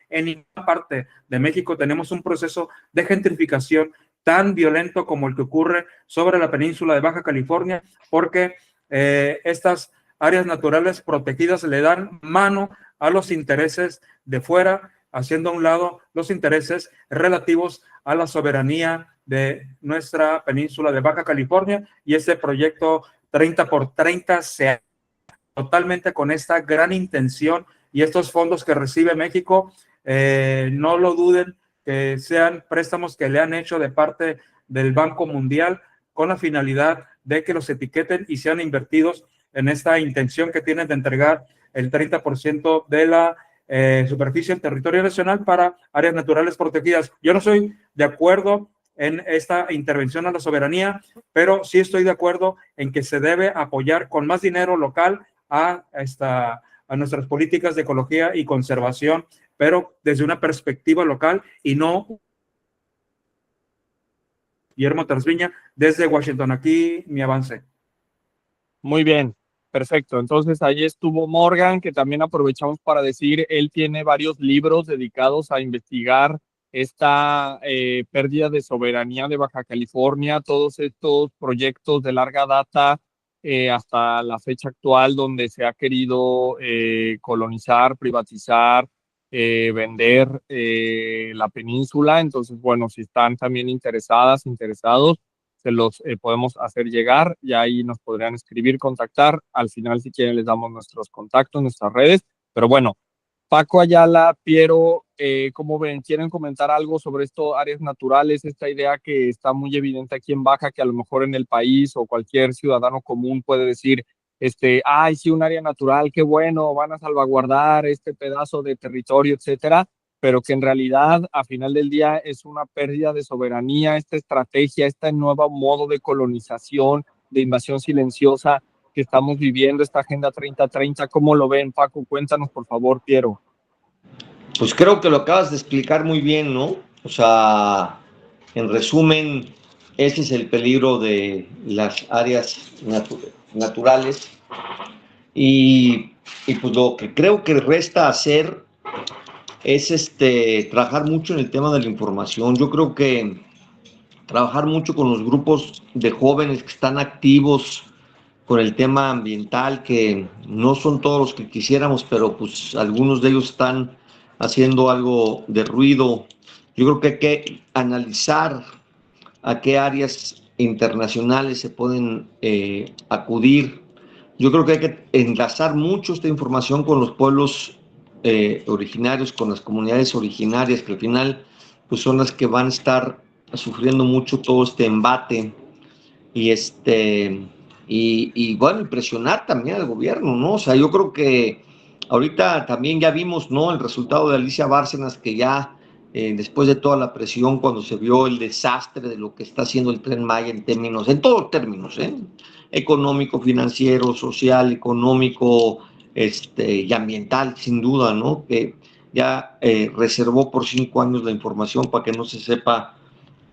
[SPEAKER 3] de México. Tenemos un proceso de gentrificación tan violento como el que ocurre sobre la península de Baja California, porque estas áreas naturales protegidas le dan mano a los intereses de fuera, haciendo a un lado los intereses relativos a la soberanía de nuestra península de Baja California. Y este proyecto 30x30 se totalmente con esta gran intención, y estos fondos que recibe México, no lo duden, que sean préstamos que le han hecho de parte del Banco Mundial con la finalidad de que los etiqueten y sean invertidos en esta intención que tienen de entregar el 30% de la superficie del territorio nacional para áreas naturales protegidas. Yo no estoy de acuerdo en esta intervención a la soberanía, pero sí estoy de acuerdo en que se debe apoyar con más dinero local a a nuestras políticas de ecología y conservación, pero desde una perspectiva local y no. Guillermo Tarsviña, desde Washington. Aquí mi avance.
[SPEAKER 1] Muy bien, perfecto. Entonces ahí estuvo Morgan, que también aprovechamos para decir, él tiene varios libros dedicados a investigar esta pérdida de soberanía de Baja California, todos estos proyectos de larga data hasta la fecha actual donde se ha querido colonizar, privatizar, vender la península. Entonces, bueno, si están también interesados, se los podemos hacer llegar y ahí nos podrían escribir, contactar. Al final, si quieren, les damos nuestros contactos, nuestras redes. Pero bueno, Paco Ayala, Piero, ¿cómo ven? ¿Quieren comentar algo sobre esto, áreas naturales, esta idea que está muy evidente aquí en Baja, que a lo mejor en el país o cualquier ciudadano común puede decir, ay, sí, un área natural, qué bueno, van a salvaguardar este pedazo de territorio, etcétera, pero que en realidad a final del día es una pérdida de soberanía, esta estrategia, este nuevo modo de colonización, de invasión silenciosa que estamos viviendo, esta Agenda 2030? ¿Cómo lo ven, Paco? Cuéntanos, por favor, Piero.
[SPEAKER 4] Pues creo que lo acabas de explicar muy bien, ¿no? O sea, en resumen, ese es el peligro de las áreas naturales y pues lo que creo que resta hacer es trabajar mucho en el tema de la información. Yo creo que trabajar mucho con los grupos de jóvenes que están activos con el tema ambiental, que no son todos los que quisiéramos, pero pues algunos de ellos están haciendo algo de ruido. Yo creo que hay que analizar a qué áreas internacionales se pueden acudir. Yo creo que hay que enlazar mucho esta información con los pueblos originarios, con las comunidades originarias, que al final pues son las que van a estar sufriendo mucho todo este embate y bueno, presionar también al gobierno, ¿no? O sea, yo creo que ahorita también ya vimos, ¿no? El resultado de Alicia Bárcenas, que ya después de toda la presión, cuando se vio el desastre de lo que está haciendo el Tren Maya en todos términos, económico, financiero, social, económico, y ambiental, sin duda, ¿no? Que ya reservó por 5 años la información para que no se sepa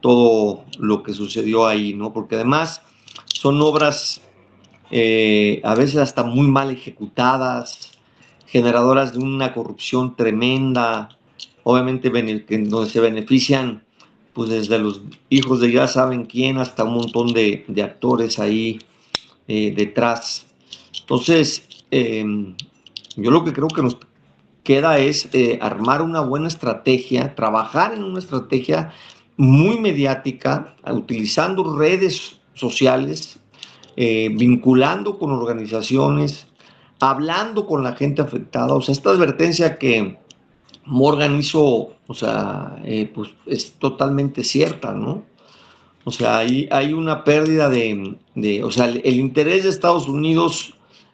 [SPEAKER 4] todo lo que sucedió ahí, ¿no? Porque además son obras a veces hasta muy mal ejecutadas, generadoras de una corrupción tremenda, obviamente donde se benefician pues desde los hijos de ya saben quién hasta un montón de actores ahí detrás. Entonces, yo lo que creo que nos queda es armar una buena estrategia, trabajar en una estrategia muy mediática, utilizando redes sociales, vinculando con organizaciones, hablando con la gente afectada. O sea, esta advertencia que Morgan hizo, o sea, pues es totalmente cierta, ¿no? O sea, hay una pérdida o sea, el interés de Estados Unidos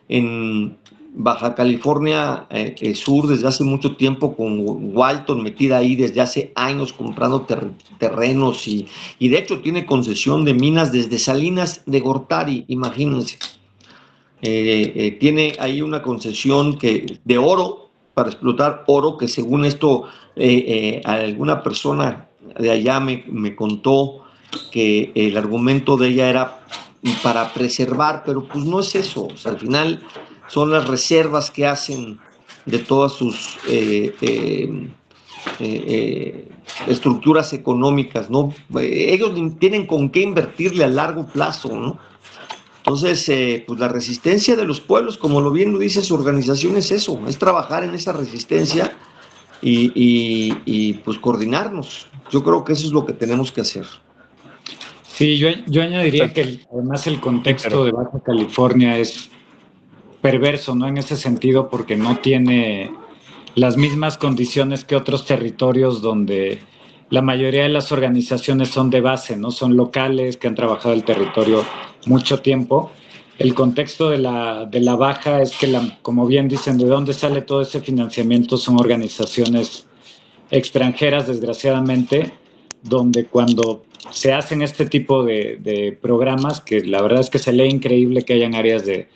[SPEAKER 4] en Baja California Sur desde hace mucho tiempo, con Walton metida ahí desde hace años comprando terrenos y de hecho tiene concesión de minas desde Salinas de Gortari, imagínense. Tiene ahí una concesión de oro, para explotar oro, que según esto alguna persona de allá me contó que el argumento de ella era para preservar, pero pues no es eso. O sea, al final son las reservas que hacen de todas sus estructuras económicas, ¿no? Ellos tienen con qué invertirle a largo plazo, ¿no? Entonces, pues la resistencia de los pueblos, como lo bien lo dice su organización, es eso, es trabajar en esa resistencia y pues coordinarnos. Yo creo que eso es lo que tenemos que hacer.
[SPEAKER 5] Sí, yo añadiría que además el contexto de Baja California es perverso, ¿no? En ese sentido, porque no tiene las mismas condiciones que otros territorios donde la mayoría de las organizaciones son de base, ¿no? Son locales que han trabajado el territorio mucho tiempo. El contexto de la Baja es que, como bien dicen, de dónde sale todo ese financiamiento son organizaciones extranjeras, desgraciadamente, donde cuando se hacen este tipo de programas, que la verdad es que se lee increíble que hayan áreas de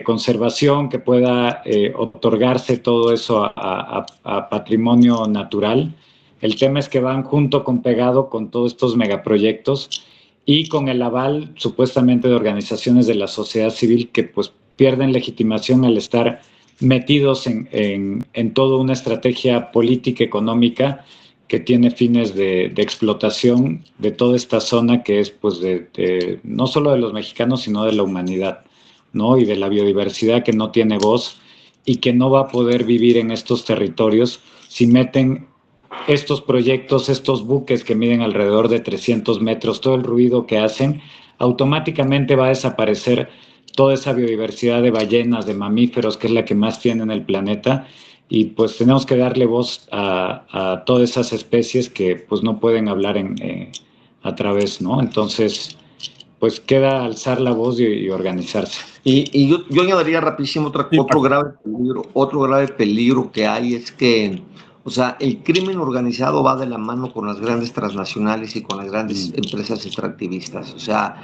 [SPEAKER 5] conservación, que pueda otorgarse todo eso a patrimonio natural. El tema es que van junto con pegado con todos estos megaproyectos y con el aval supuestamente de organizaciones de la sociedad civil que pues pierden legitimación al estar metidos en toda una estrategia política económica que tiene fines de explotación de toda esta zona que es pues no solo de los mexicanos sino de la humanidad, ¿no? Y de la biodiversidad que no tiene voz y que no va a poder vivir en estos territorios si meten estos proyectos, estos buques que miden alrededor de 300 metros, todo el ruido que hacen, automáticamente va a desaparecer toda esa biodiversidad de ballenas, de mamíferos, que es la que más tiene en el planeta, y pues tenemos que darle voz a todas esas especies que pues no pueden hablar a través, ¿no? Entonces, pues queda alzar la voz y organizarse.
[SPEAKER 4] Y yo añadiría rapidísimo otro grave peligro que hay es que, o sea, el crimen organizado va de la mano con las grandes transnacionales y con las grandes empresas extractivistas. O sea,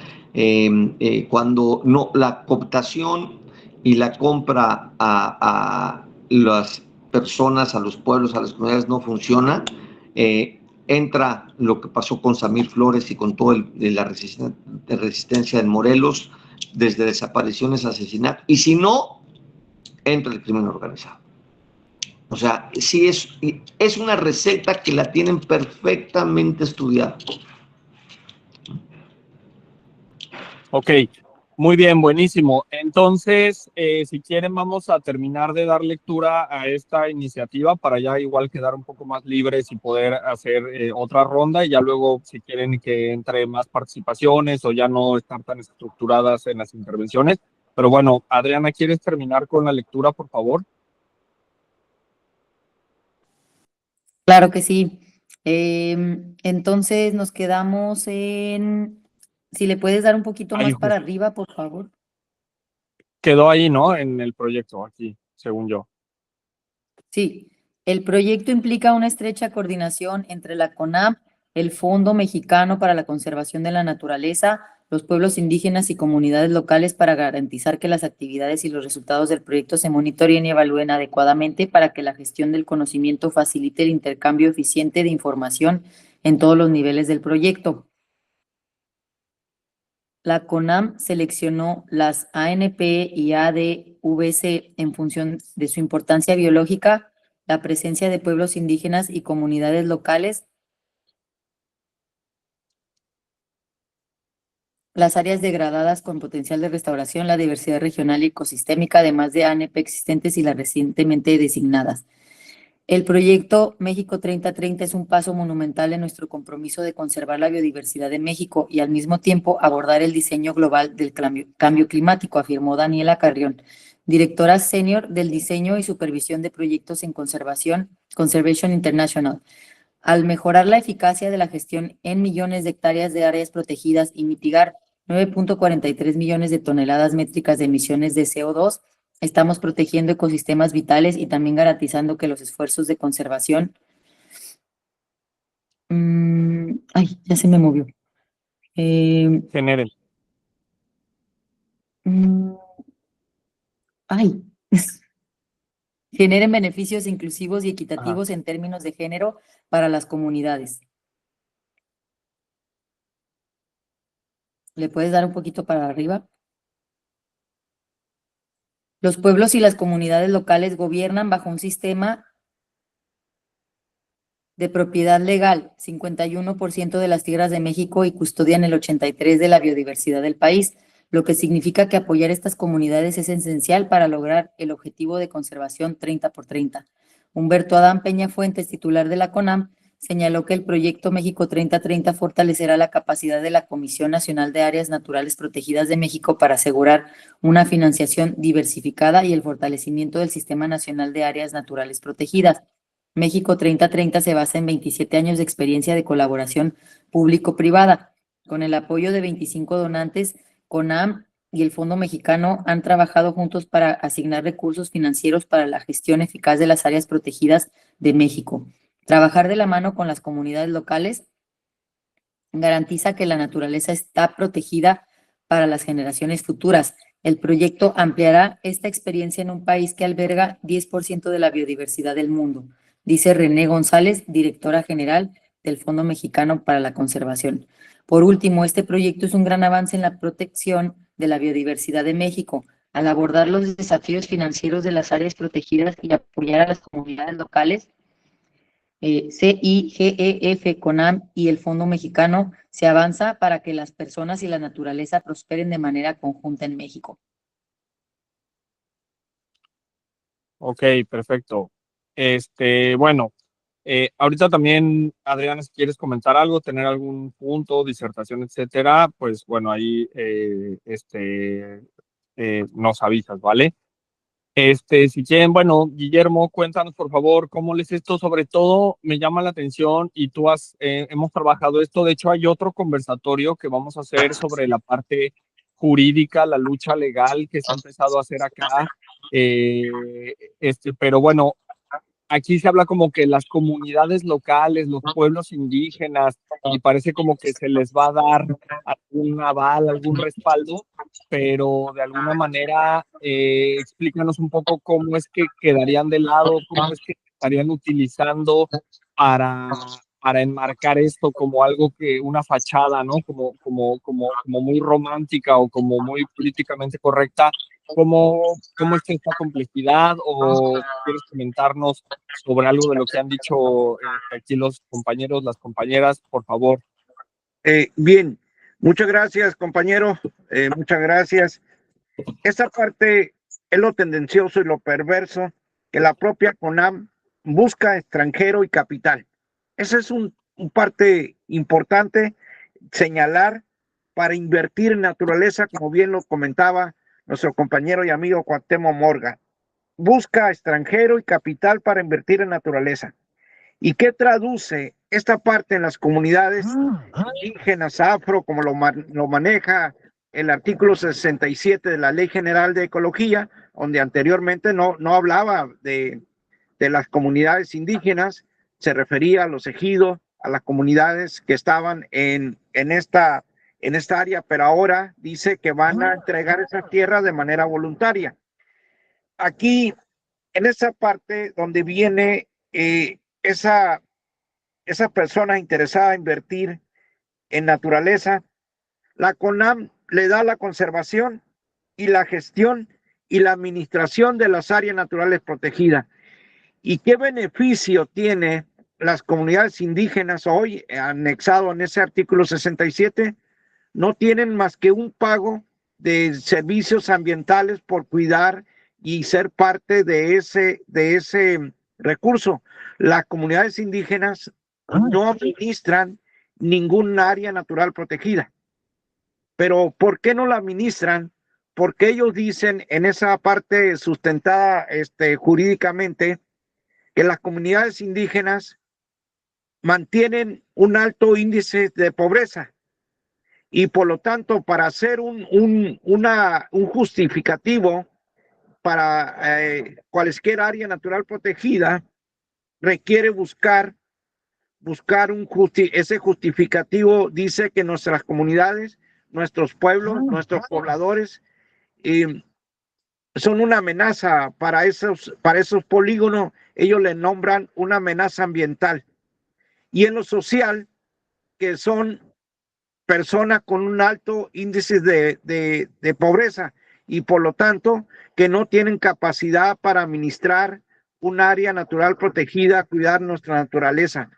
[SPEAKER 4] cuando no, la cooptación y la compra a las personas, a los pueblos, a las comunidades no funciona, entra lo que pasó con Samir Flores y con toda la resistencia en Morelos, desde desapariciones, asesinatos, y si no, entra el crimen organizado. O sea, sí es una receta que la tienen perfectamente estudiada.
[SPEAKER 1] Ok, muy bien, buenísimo. Entonces, si quieren, vamos a terminar de dar lectura a esta iniciativa para ya igual quedar un poco más libres y poder hacer otra ronda y ya luego, si quieren que entre más participaciones o ya no estar tan estructuradas en las intervenciones. Pero bueno, Adriana, ¿quieres terminar con la lectura, por favor?
[SPEAKER 6] Claro que sí. Entonces nos quedamos en, si le puedes dar un poquito
[SPEAKER 1] Ahí
[SPEAKER 6] más para
[SPEAKER 1] justo.
[SPEAKER 6] arriba, por favor.
[SPEAKER 1] Quedó ahí, ¿no? En el proyecto, aquí, según yo.
[SPEAKER 6] Sí, el proyecto implica una estrecha coordinación entre la CONAP, el Fondo Mexicano para la Conservación de la Naturaleza, los pueblos indígenas y comunidades locales para garantizar que las actividades y los resultados del proyecto se monitoreen y evalúen adecuadamente para que la gestión del conocimiento facilite el intercambio eficiente de información en todos los niveles del proyecto. La CONAM seleccionó las ANP y ADVC en función de su importancia biológica, la presencia de pueblos indígenas y comunidades locales, las áreas degradadas con potencial de restauración, la diversidad regional y ecosistémica, además de ANP existentes y las recientemente designadas. El proyecto México 3030 es un paso monumental en nuestro compromiso de conservar la biodiversidad de México y al mismo tiempo abordar el diseño global del cambio climático, afirmó Daniela Carrión, directora senior del diseño y supervisión de proyectos en Conservation International. Al mejorar la eficacia de la gestión en millones de hectáreas de áreas protegidas y mitigar 9.43 millones de toneladas métricas de emisiones de CO2, estamos protegiendo ecosistemas vitales y también garantizando que los esfuerzos de conservación... ay, ya se me movió.
[SPEAKER 1] Generen.
[SPEAKER 6] Ay. Generen beneficios inclusivos y equitativos en términos de género para las comunidades. ¿Le puedes dar un poquito para arriba? Los pueblos y las comunidades locales gobiernan bajo un sistema de propiedad legal, 51% de las tierras de México y custodian el 83% de la biodiversidad del país, lo que significa que apoyar estas comunidades es esencial para lograr el objetivo de conservación 30x30. Humberto Adán Peña Fuentes, titular de la CONAM, señaló que el proyecto México 3030 fortalecerá la capacidad de la Comisión Nacional de Áreas Naturales Protegidas de México para asegurar una financiación diversificada y el fortalecimiento del Sistema Nacional de Áreas Naturales Protegidas. México 3030 se basa en 27 años de experiencia de colaboración público-privada. Con el apoyo de 25 donantes, CONAM y el Fondo Mexicano han trabajado juntos para asignar recursos financieros para la gestión eficaz de las áreas protegidas de México. Trabajar de la mano con las comunidades locales garantiza que la naturaleza está protegida para las generaciones futuras, El proyecto ampliará esta experiencia en un país que alberga 10% de la biodiversidad del mundo, dice René González, directora general del Fondo Mexicano para la Conservación. Por último, este proyecto es un gran avance en la protección de la biodiversidad de México, al abordar los desafíos financieros de las áreas protegidas y apoyar a las comunidades locales. CIGEF, CONAM y el Fondo Mexicano, se avanza para que las personas y la naturaleza prosperen de manera conjunta en México.
[SPEAKER 1] Ok, perfecto. Bueno, ahorita también, Adriana, si quieres comentar algo, tener algún punto, disertación, etcétera, pues bueno, ahí nos avisas, ¿vale? Si quieren, bueno, Guillermo, cuéntanos por favor cómo les esto, sobre todo me llama la atención y hemos trabajado esto, de hecho hay otro conversatorio que vamos a hacer sobre la parte jurídica, la lucha legal que se ha empezado a hacer acá, pero bueno, aquí se habla como que las comunidades locales, los pueblos indígenas, y parece como que se les va a dar algún aval, algún respaldo, pero de alguna manera explícanos un poco cómo es que quedarían de lado, cómo es que estarían utilizando para enmarcar esto como algo una fachada, ¿no? Como muy romántica o como muy políticamente correcta. ¿Cómo está esta complejidad? ¿O quieres comentarnos sobre algo de lo que han dicho aquí los compañeros, las compañeras, por favor?
[SPEAKER 2] Bien, muchas gracias, compañero. Muchas gracias. Esta parte es lo tendencioso y lo perverso que la propia CONAM busca extranjero y capital. Esa es un parte importante señalar para invertir en naturaleza, como bien lo comentaba nuestro compañero y amigo Cuauhtémoc Morga. Busca extranjero y capital para invertir en naturaleza. ¿Y qué traduce esta parte en las comunidades indígenas, afro, como lo maneja el artículo 67 de la Ley General de Ecología, donde anteriormente no hablaba de las comunidades indígenas, se refería a los ejidos, a las comunidades que estaban en esta área, pero ahora dice que van a entregar esa tierra de manera voluntaria. Aquí, en esa parte donde viene esa persona interesada en invertir en naturaleza, la CONAM le da la conservación y la gestión y la administración de las áreas naturales protegidas. ¿Y qué beneficio tiene las comunidades indígenas hoy anexado en ese artículo 67? No tienen más que un pago de servicios ambientales por cuidar y ser parte de ese recurso. Las comunidades indígenas no administran ningún área natural protegida. Pero ¿por qué no la administran? Porque ellos dicen en esa parte sustentada jurídicamente que las comunidades indígenas mantienen un alto índice de pobreza y por lo tanto para hacer un justificativo para cualquier área natural protegida requiere buscar ese justificativo. Dice que nuestras comunidades, nuestros pueblos, nuestros pobladores son una amenaza para esos polígonos. Ellos le nombran una amenaza ambiental. Y en lo social, que son personas con un alto índice de pobreza y por lo tanto que no tienen capacidad para administrar un área natural protegida, cuidar nuestra naturaleza.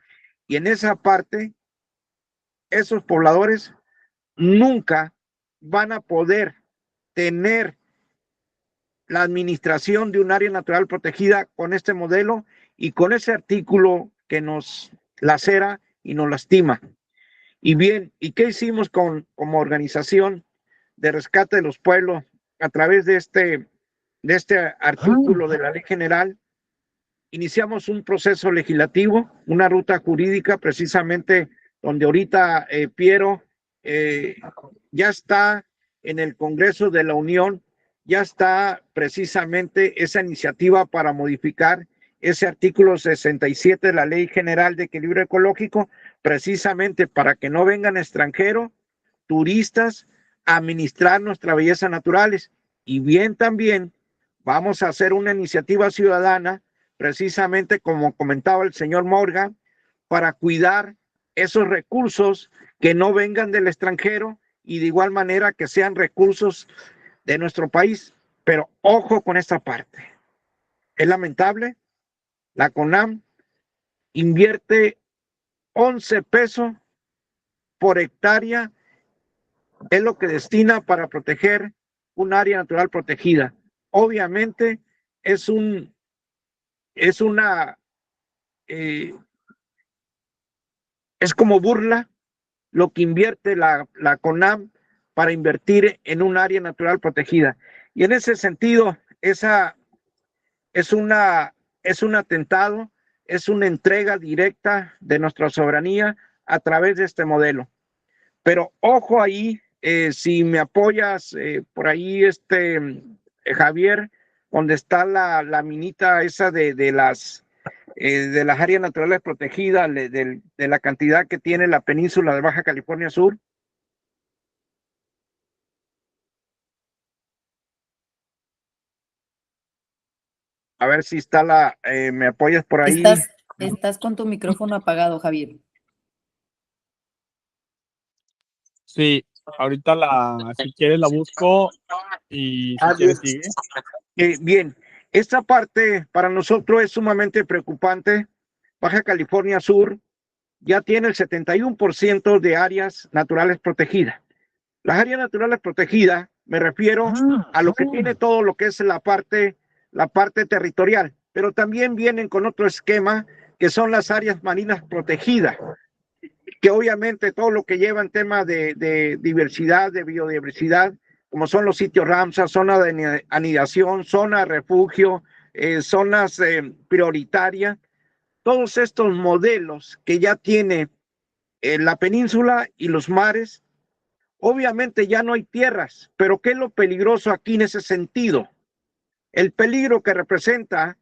[SPEAKER 2] Y en esa parte, esos pobladores nunca van a poder tener la administración de un área natural protegida con este modelo y con ese artículo que nos lacera y nos lastima. Y bien, ¿y qué hicimos como organización de rescate de los pueblos a través de este artículo de la Ley General? Iniciamos un proceso legislativo, una ruta jurídica, precisamente donde ahorita Piero ya está en el Congreso de la Unión, ya está precisamente esa iniciativa para modificar ese artículo 67 de la Ley General de Equilibrio Ecológico, precisamente para que no vengan extranjeros, turistas, a administrar nuestras bellezas naturales. Y bien también vamos a hacer una iniciativa ciudadana, precisamente como comentaba el señor Morgan, para cuidar esos recursos que no vengan del extranjero y de igual manera que sean recursos de nuestro país. Pero ojo con esta parte. Es lamentable, la CONAM invierte 11 pesos por hectárea, es lo que destina para proteger un área natural protegida. Obviamente es una es como burla lo que invierte la CONAM para invertir en un área natural protegida. Y en ese sentido, esa es un atentado, es una entrega directa de nuestra soberanía a través de este modelo. Pero ojo ahí, si me apoyas por ahí, Javier, donde está la minita esa de las áreas naturales protegidas, de la cantidad que tiene la península de Baja California Sur. A ver si está me apoyas por ahí.
[SPEAKER 6] Estás con tu micrófono apagado, Javier.
[SPEAKER 1] Sí, ahorita si quieres la busco y si quieres sigue.
[SPEAKER 2] Bien, esta parte para nosotros es sumamente preocupante. Baja California Sur ya tiene el 71% de áreas naturales protegidas. Las áreas naturales protegidas, me refiero a lo que tiene todo lo que es la parte territorial, pero también vienen con otro esquema que son las áreas marinas protegidas, que obviamente todo lo que lleva en tema de diversidad, de biodiversidad, como son los sitios Ramsar, zona de anidación, zona de refugio, zonas prioritarias, todos estos modelos que ya tiene la península y los mares. Obviamente ya no hay tierras, pero ¿qué es lo peligroso aquí en ese sentido? El peligro que representa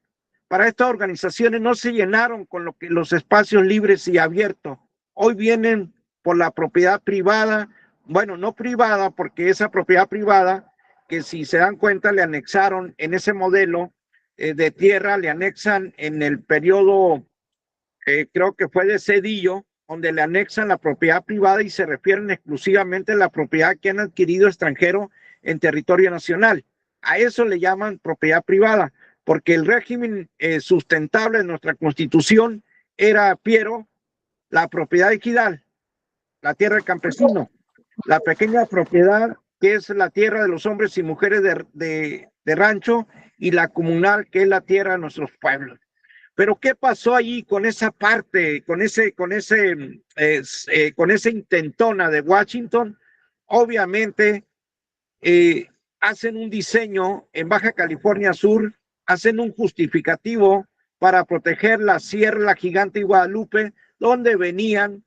[SPEAKER 2] para estas organizaciones no se llenaron con los espacios libres y abiertos. Hoy vienen por la propiedad privada, bueno, no privada, porque esa propiedad privada, que si se dan cuenta le anexaron en ese modelo de tierra, le anexan en el periodo, creo que fue de Cedillo, donde le anexan la propiedad privada y se refieren exclusivamente a la propiedad que han adquirido extranjeros en territorio nacional. A eso le llaman propiedad privada, porque el régimen sustentable de nuestra Constitución era, Piero, la propiedad ejidal, la tierra del campesino, la pequeña propiedad que es la tierra de los hombres y mujeres de rancho, y la comunal, que es la tierra de nuestros pueblos. Pero ¿qué pasó ahí con esa parte, con esa intentona de Washington? Obviamente hacen un diseño en Baja California Sur, hacen un justificativo para proteger la Sierra La Gigante y Guadalupe, donde venían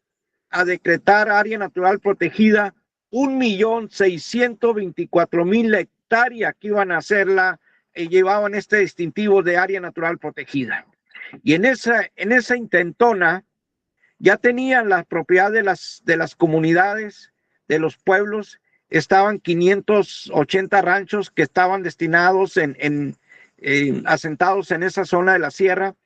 [SPEAKER 2] a decretar área natural protegida 1.624.000 hectáreas que iban a hacerla, llevaban este distintivo de área natural protegida. Y en esa intentona ya tenían la propiedad de las comunidades, de los pueblos. Estaban 580 ranchos que estaban destinados asentados en esa zona de la sierra.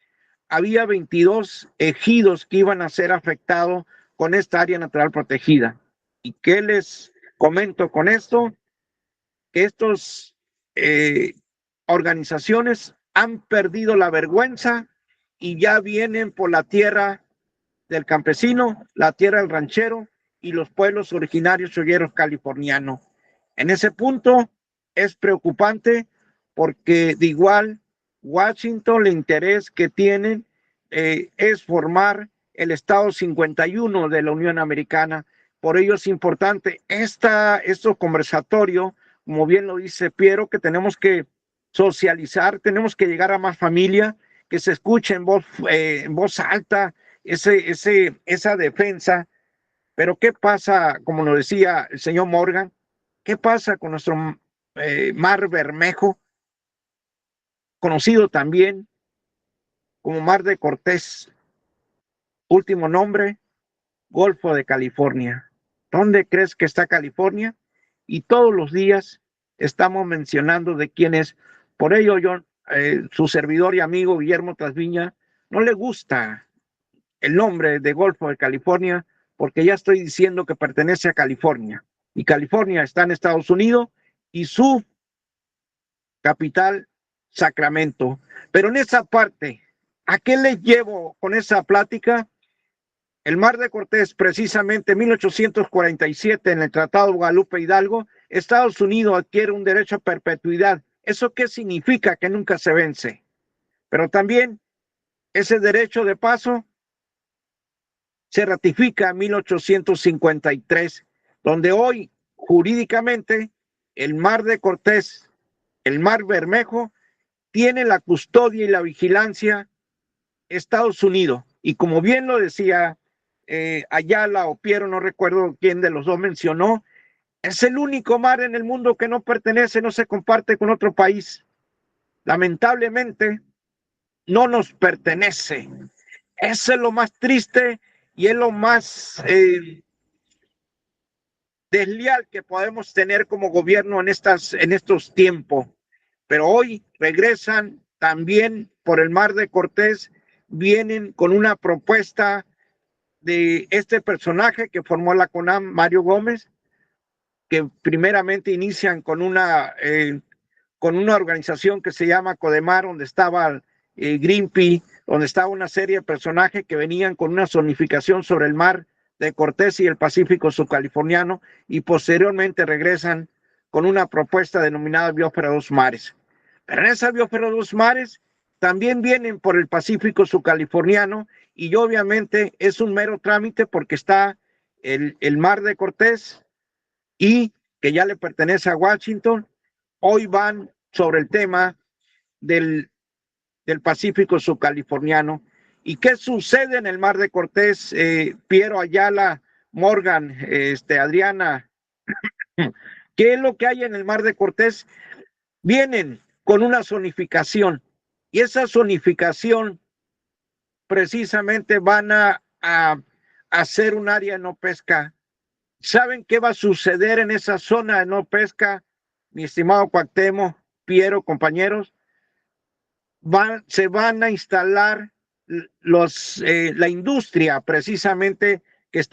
[SPEAKER 2] Había 22 ejidos que iban a ser afectados con esta área natural protegida. ¿Y qué les comento con esto? Que estas organizaciones han perdido la vergüenza y ya vienen por la tierra del campesino, la tierra del ranchero y los pueblos originarios cholleros californianos. En ese punto es preocupante porque de igual Washington, el interés que tienen es formar el Estado 51 de la Unión Americana. Por ello es importante estos conversatorios, como bien lo dice Piero, que tenemos que socializar, tenemos que llegar a más familia, que se escuche en voz alta esa defensa. Pero ¿qué pasa, como lo decía el señor Morgan, qué pasa con nuestro mar Bermejo, conocido también como Mar de Cortés, último nombre, Golfo de California? ¿Dónde crees que está California? Y todos los días estamos mencionando de quién es. Por ello, yo, su servidor y amigo Guillermo Trasviña, no le gusta el nombre de Golfo de California, porque ya estoy diciendo que pertenece a California. Y California está en Estados Unidos y su capital, Sacramento. Pero en esa parte, ¿a qué les llevo con esa plática? El Mar de Cortés, precisamente en 1847, en el Tratado de Guadalupe Hidalgo, Estados Unidos adquiere un derecho a perpetuidad. ¿Eso qué significa? Que nunca se vence. Pero también ese derecho de paso se ratifica en 1853, donde hoy jurídicamente el Mar de Cortés, el Mar Bermejo, tiene la custodia y la vigilancia Estados Unidos. Y como bien lo decía Ayala o Piero, no recuerdo quién de los dos mencionó, es el único mar en el mundo que no pertenece, no se comparte con otro país. Lamentablemente, no nos pertenece. Eso es lo más triste y es lo más desleal que podemos tener como gobierno en estos tiempos. Pero hoy regresan también por el Mar de Cortés, vienen con una propuesta de este personaje que formó la CONAM, Mario Gómez, que primeramente inician con una organización que se llama Codemar, donde estaba Greenpeace, donde estaba una serie de personajes que venían con una zonificación sobre el Mar de Cortés y el Pacífico subcaliforniano, y posteriormente regresan con una propuesta denominada Biosfera Dos Mares. Pero en esa Biosfera Dos Mares también vienen por el Pacífico subcaliforniano, y obviamente es un mero trámite porque está el Mar de Cortés y que ya le pertenece a Washington. Hoy van sobre el tema del Pacífico subcaliforniano. ¿Y qué sucede en el Mar de Cortés? Piero, Ayala, Morgan, Adriana, ¿qué es lo que hay en el Mar de Cortés? Vienen con una zonificación, y esa zonificación precisamente van a hacer un área de no pesca. ¿Saben qué va a suceder en esa zona de no pesca, mi estimado Cuauhtémoc, Piero, compañeros? Se van a instalar la industria precisamente que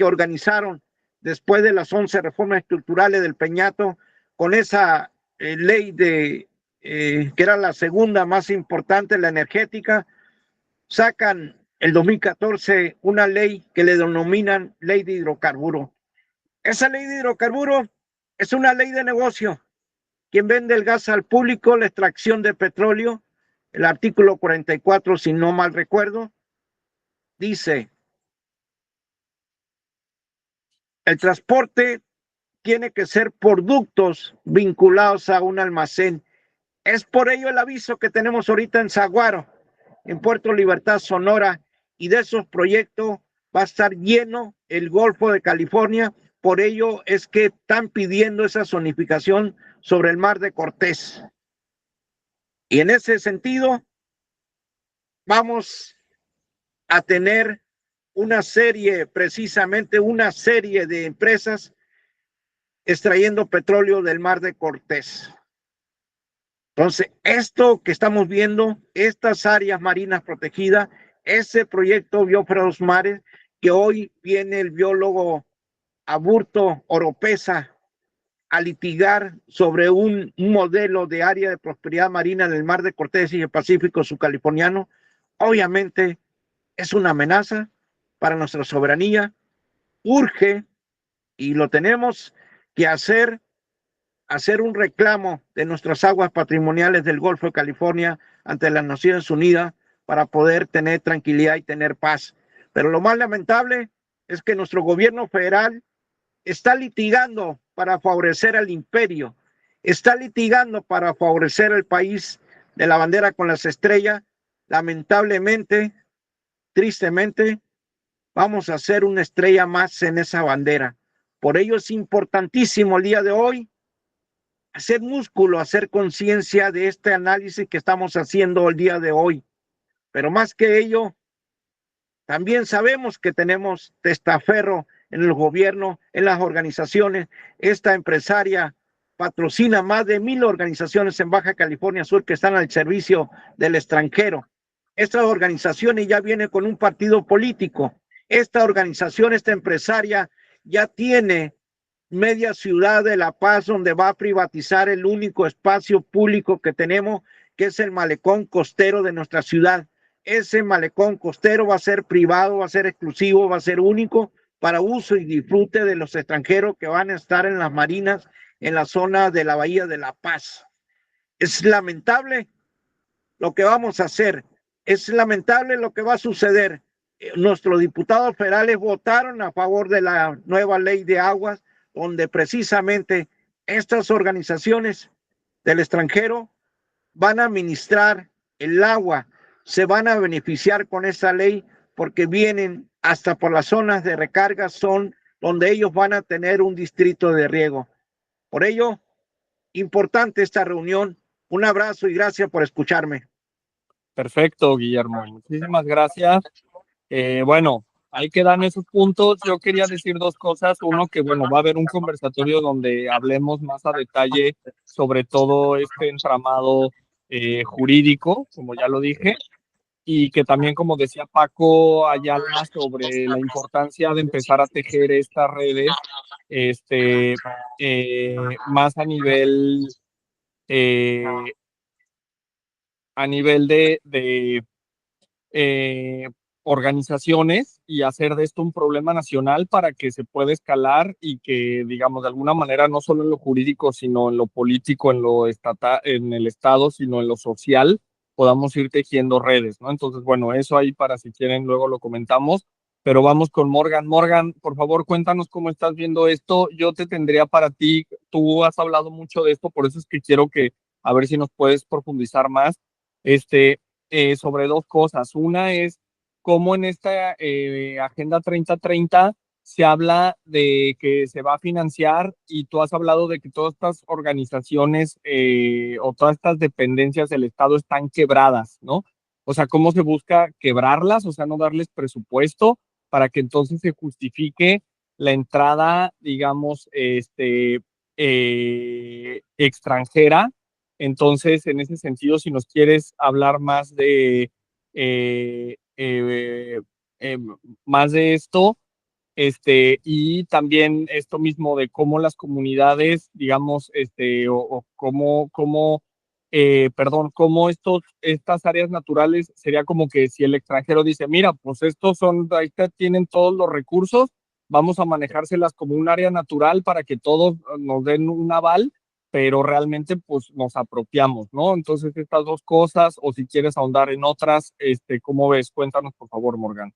[SPEAKER 2] organizaron después de las 11 reformas estructurales del Peñato, con esa ley que era la segunda más importante, la energética. Sacan el 2014 una ley que le denominan ley de hidrocarburos. Esa ley de hidrocarburos es una ley de negocio. Quien vende el gas al público, la extracción de petróleo, el artículo 44, si no mal recuerdo, dice: el transporte tiene que ser por ductos vinculados a un almacén. Es por ello el aviso que tenemos ahorita en Saguaro, en Puerto Libertad, Sonora, y de esos proyectos va a estar lleno el Golfo de California. Por ello es que están pidiendo esa zonificación sobre el Mar de Cortés. Y en ese sentido, vamos a tener precisamente una serie de empresas extrayendo petróleo del Mar de Cortés. Entonces, esto que estamos viendo, estas áreas marinas protegidas, ese proyecto Biosfera Dos Mares, que hoy viene el biólogo Aburto Oropesa a litigar sobre un modelo de área de prosperidad marina en el Mar de Cortés y el Pacífico subcaliforniano, obviamente es una amenaza para nuestra soberanía. Urge, y lo tenemos que hacer un reclamo de nuestras aguas patrimoniales del Golfo de California ante las Naciones Unidas para poder tener tranquilidad y tener paz. Pero lo más lamentable es que nuestro gobierno federal está litigando para favorecer al imperio, está litigando para favorecer al país de la bandera con las estrellas. Lamentablemente, tristemente, vamos a hacer una estrella más en esa bandera. Por ello es importantísimo el día de hoy hacer músculo, hacer conciencia de este análisis que estamos haciendo el día de hoy. Pero más que ello, también sabemos que tenemos testaferro en el gobierno, en las organizaciones. Esta empresaria patrocina más de 1,000 organizaciones en Baja California Sur que están al servicio del extranjero. Estas organizaciones ya vienen con un partido político. Esta organización, esta empresaria, ya tiene media ciudad de La Paz, donde va a privatizar el único espacio público que tenemos, que es el malecón costero de nuestra ciudad. Ese malecón costero va a ser privado, va a ser exclusivo, va a ser único para uso y disfrute de los extranjeros que van a estar en las marinas en la zona de la Bahía de La Paz. Es lamentable lo que vamos a hacer, es lamentable lo que va a suceder. Nuestros diputados federales votaron a favor de la nueva ley de aguas, donde precisamente estas organizaciones del extranjero van a administrar el agua, se van a beneficiar con esa ley porque vienen hasta por las zonas de recarga, son donde ellos van a tener un distrito de riego. Por ello, importante esta reunión. Un abrazo y gracias por escucharme.
[SPEAKER 1] Perfecto, Guillermo. Muchísimas gracias. Bueno, ahí quedan esos puntos. Yo quería decir dos cosas. Uno, que bueno, va a haber un conversatorio donde hablemos más a detalle sobre todo este entramado jurídico, como ya lo dije, y que también, como decía Paco Ayala, sobre la importancia de empezar a tejer estas redes más a nivel de organizaciones, y hacer de esto un problema nacional para que se pueda escalar y que, digamos, de alguna manera, no solo en lo jurídico, sino en lo político, en lo estatal, en el Estado, sino en lo social, podamos ir tejiendo redes, ¿no? Entonces, bueno, eso ahí para si quieren luego lo comentamos, pero vamos con Morgan. Morgan, por favor, cuéntanos cómo estás viendo esto. Yo te tendría para ti, tú has hablado mucho de esto, por eso es que quiero que, a ver si nos puedes profundizar más, sobre dos cosas. Una es cómo en esta Agenda 2030 se habla de que se va a financiar, y tú has hablado de que todas estas organizaciones o todas estas dependencias del Estado están quebradas, ¿no? O sea, ¿cómo se busca quebrarlas? O sea, no darles presupuesto para que entonces se justifique la entrada, digamos, extranjera. Entonces, en ese sentido, si nos quieres hablar más de más de esto, y también esto mismo de cómo las comunidades, digamos, o cómo, cómo estas áreas naturales, sería como que si el extranjero dice, mira, pues estos son, ahí tienen todos los recursos, vamos a manejárselas como un área natural para que todos nos den un aval, pero realmente pues nos apropiamos, ¿no? Entonces estas dos cosas, o si quieres ahondar en otras, ¿cómo ves? Cuéntanos, por favor, Morgan.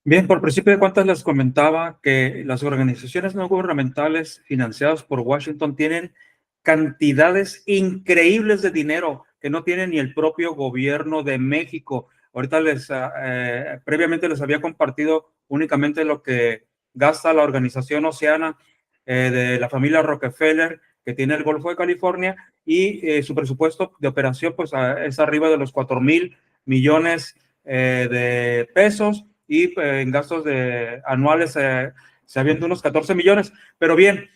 [SPEAKER 3] Bien, por principio de cuentas les comentaba que las organizaciones no gubernamentales financiadas por Washington tienen cantidades increíbles de dinero que no tiene ni el propio gobierno de México. Ahorita previamente les había compartido únicamente lo que gasta la organización Oceana de la familia Rockefeller, que tiene el Golfo de California, y su presupuesto de operación pues es arriba de los 4,000 millones de pesos, y en gastos anuales se avienta unos 14 millones. Pero bien,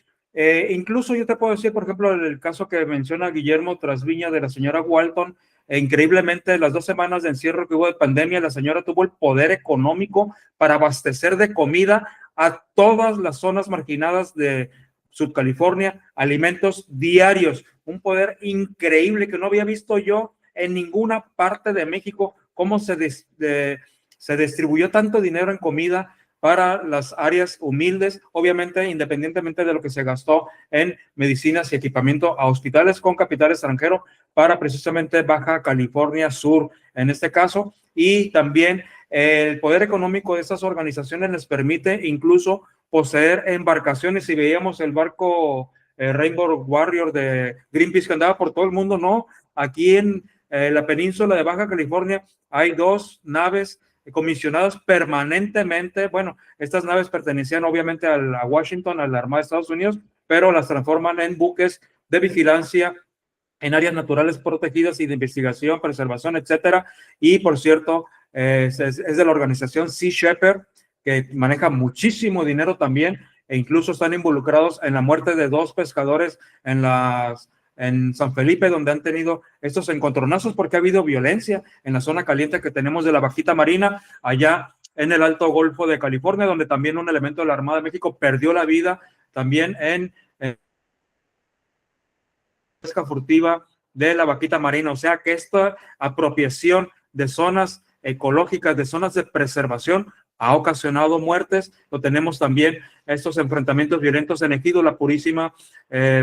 [SPEAKER 3] incluso yo te puedo decir, por ejemplo, el caso que menciona Guillermo Trasviña de la señora Walton, increíblemente, las 2 semanas de encierro que hubo de pandemia, la señora tuvo el poder económico para abastecer de comida a todas las zonas marginadas de Subcalifornia, alimentos diarios, un poder increíble que no había visto yo en ninguna parte de México, cómo se distribuyó tanto dinero en comida para las áreas humildes, obviamente independientemente de lo que se gastó en medicinas y equipamiento a hospitales con capital extranjero para precisamente Baja California Sur en este caso. Y también el poder económico de estas organizaciones les permite incluso poseer embarcaciones. Si veíamos el barco Rainbow Warrior de Greenpeace que andaba por todo el mundo, no, aquí en la península de Baja California hay 2 naves comisionadas permanentemente. Bueno, estas naves pertenecían obviamente a Washington, a la Armada de Estados Unidos, pero las transforman en buques de vigilancia en áreas naturales protegidas y de investigación, preservación, etcétera. Y por cierto, es de la organización Sea Shepherd, que maneja muchísimo dinero también, e incluso están involucrados en la muerte de 2 pescadores en San Felipe, donde han tenido estos encontronazos porque ha habido violencia en la zona caliente que tenemos de la Bajita Marina, allá en el Alto Golfo de California, donde también un elemento de la Armada de México perdió la vida, también en pesca furtiva de la Bajita Marina. O sea que esta apropiación de zonas ecológicas, de zonas de preservación, ha ocasionado muertes. Lo tenemos también estos enfrentamientos violentos en Ejido La Purísima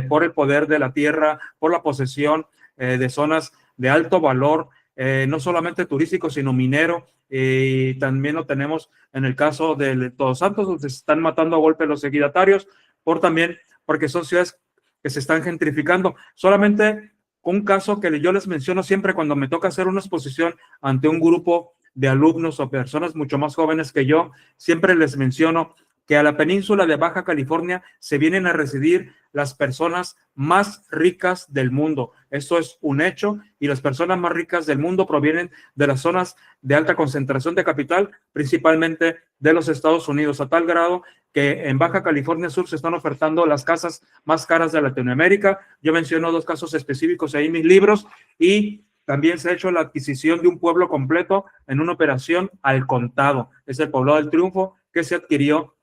[SPEAKER 3] por el poder de la tierra, por la posesión de zonas de alto valor, no solamente turístico, sino minero. Y también lo tenemos en el caso de Todos Santos, donde se están matando a golpe los ejidatarios, porque son ciudades que se están gentrificando. Solamente un caso que yo les menciono siempre cuando me toca hacer una exposición ante un grupo de alumnos o personas mucho más jóvenes que yo, siempre les menciono que a la península de Baja California se vienen a residir las personas más ricas del mundo. Esto es un hecho, y las personas más ricas del mundo provienen de las zonas de alta concentración de capital, principalmente de los Estados Unidos, a tal grado que en Baja California Sur se están ofertando las casas más caras de Latinoamérica. Yo menciono 2 casos específicos ahí en mis libros, y también se ha hecho la adquisición de un pueblo completo en una operación al contado. Es el Poblado del Triunfo, que se adquirió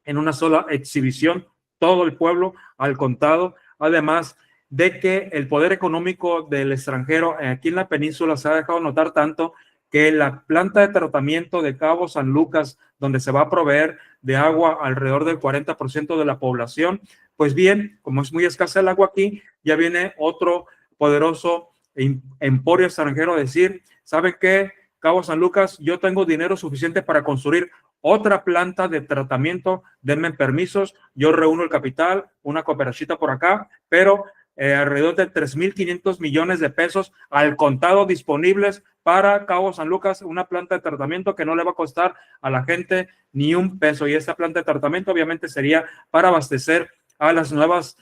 [SPEAKER 3] en una sola exhibición, todo el pueblo al contado, además de que el poder económico del extranjero aquí en la península se ha dejado notar tanto que la planta de tratamiento de Cabo San Lucas, donde se va a proveer de agua alrededor del 40% de la población, pues bien, como es muy escasa el agua aquí, ya viene otro poderoso emporio extranjero a decir, ¿saben qué? Cabo San Lucas, yo tengo dinero suficiente para construir otra planta de tratamiento, denme permisos, yo reúno el capital, una cooperación por acá, pero alrededor de 3.500 millones de pesos al contado disponibles para Cabo San Lucas, una planta de tratamiento que no le va a costar a la gente ni un peso. Y esta planta de tratamiento obviamente sería para abastecer a las nuevas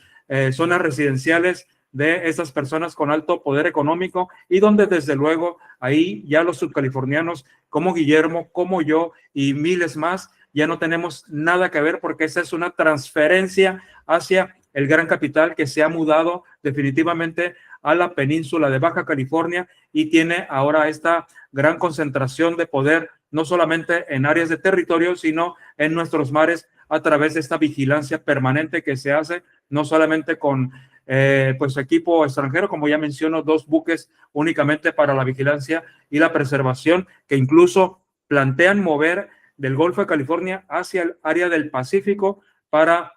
[SPEAKER 3] zonas residenciales de estas personas con alto poder económico, y donde desde luego ahí ya los subcalifornianos como Guillermo, como yo y miles más, ya no tenemos nada que ver, porque esa es una transferencia hacia el gran capital que se ha mudado definitivamente a la península de Baja California y tiene ahora esta gran concentración de poder, no solamente en áreas de territorio, sino en nuestros mares, a través de esta vigilancia permanente que se hace, no solamente con pues equipo extranjero, como ya menciono, 2 buques únicamente para la vigilancia y la preservación, que incluso plantean mover del Golfo de California hacia el área del Pacífico para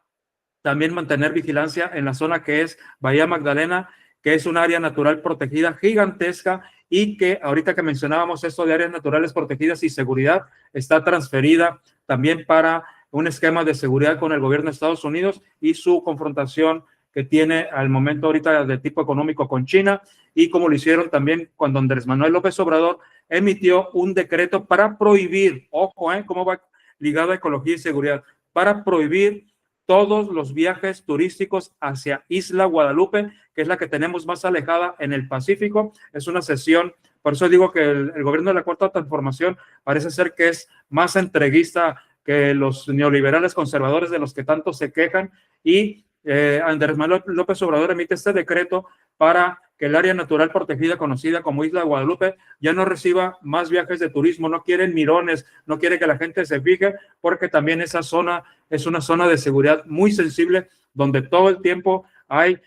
[SPEAKER 3] también mantener vigilancia en la zona que es Bahía Magdalena, que es un área natural protegida gigantesca, y que ahorita que mencionábamos esto de áreas naturales protegidas y seguridad, está transferida también para un esquema de seguridad con el gobierno de Estados Unidos y su confrontación que tiene al momento ahorita de tipo económico con China, y como lo hicieron también cuando Andrés Manuel López Obrador emitió un decreto para prohibir, ojo, cómo va ligado a ecología y seguridad, para prohibir todos los viajes turísticos hacia Isla Guadalupe, que es la que tenemos más alejada en el Pacífico. Es una cesión, por eso digo que el gobierno de la Cuarta Transformación parece ser que es más entreguista que los neoliberales conservadores de los que tanto se quejan, y Andrés Manuel López Obrador emite este decreto para que el área natural protegida conocida como Isla Guadalupe ya no reciba más viajes de turismo. No quieren mirones, no quiere que la gente se fije, porque también esa zona es una zona de seguridad muy sensible, donde todo el tiempo hay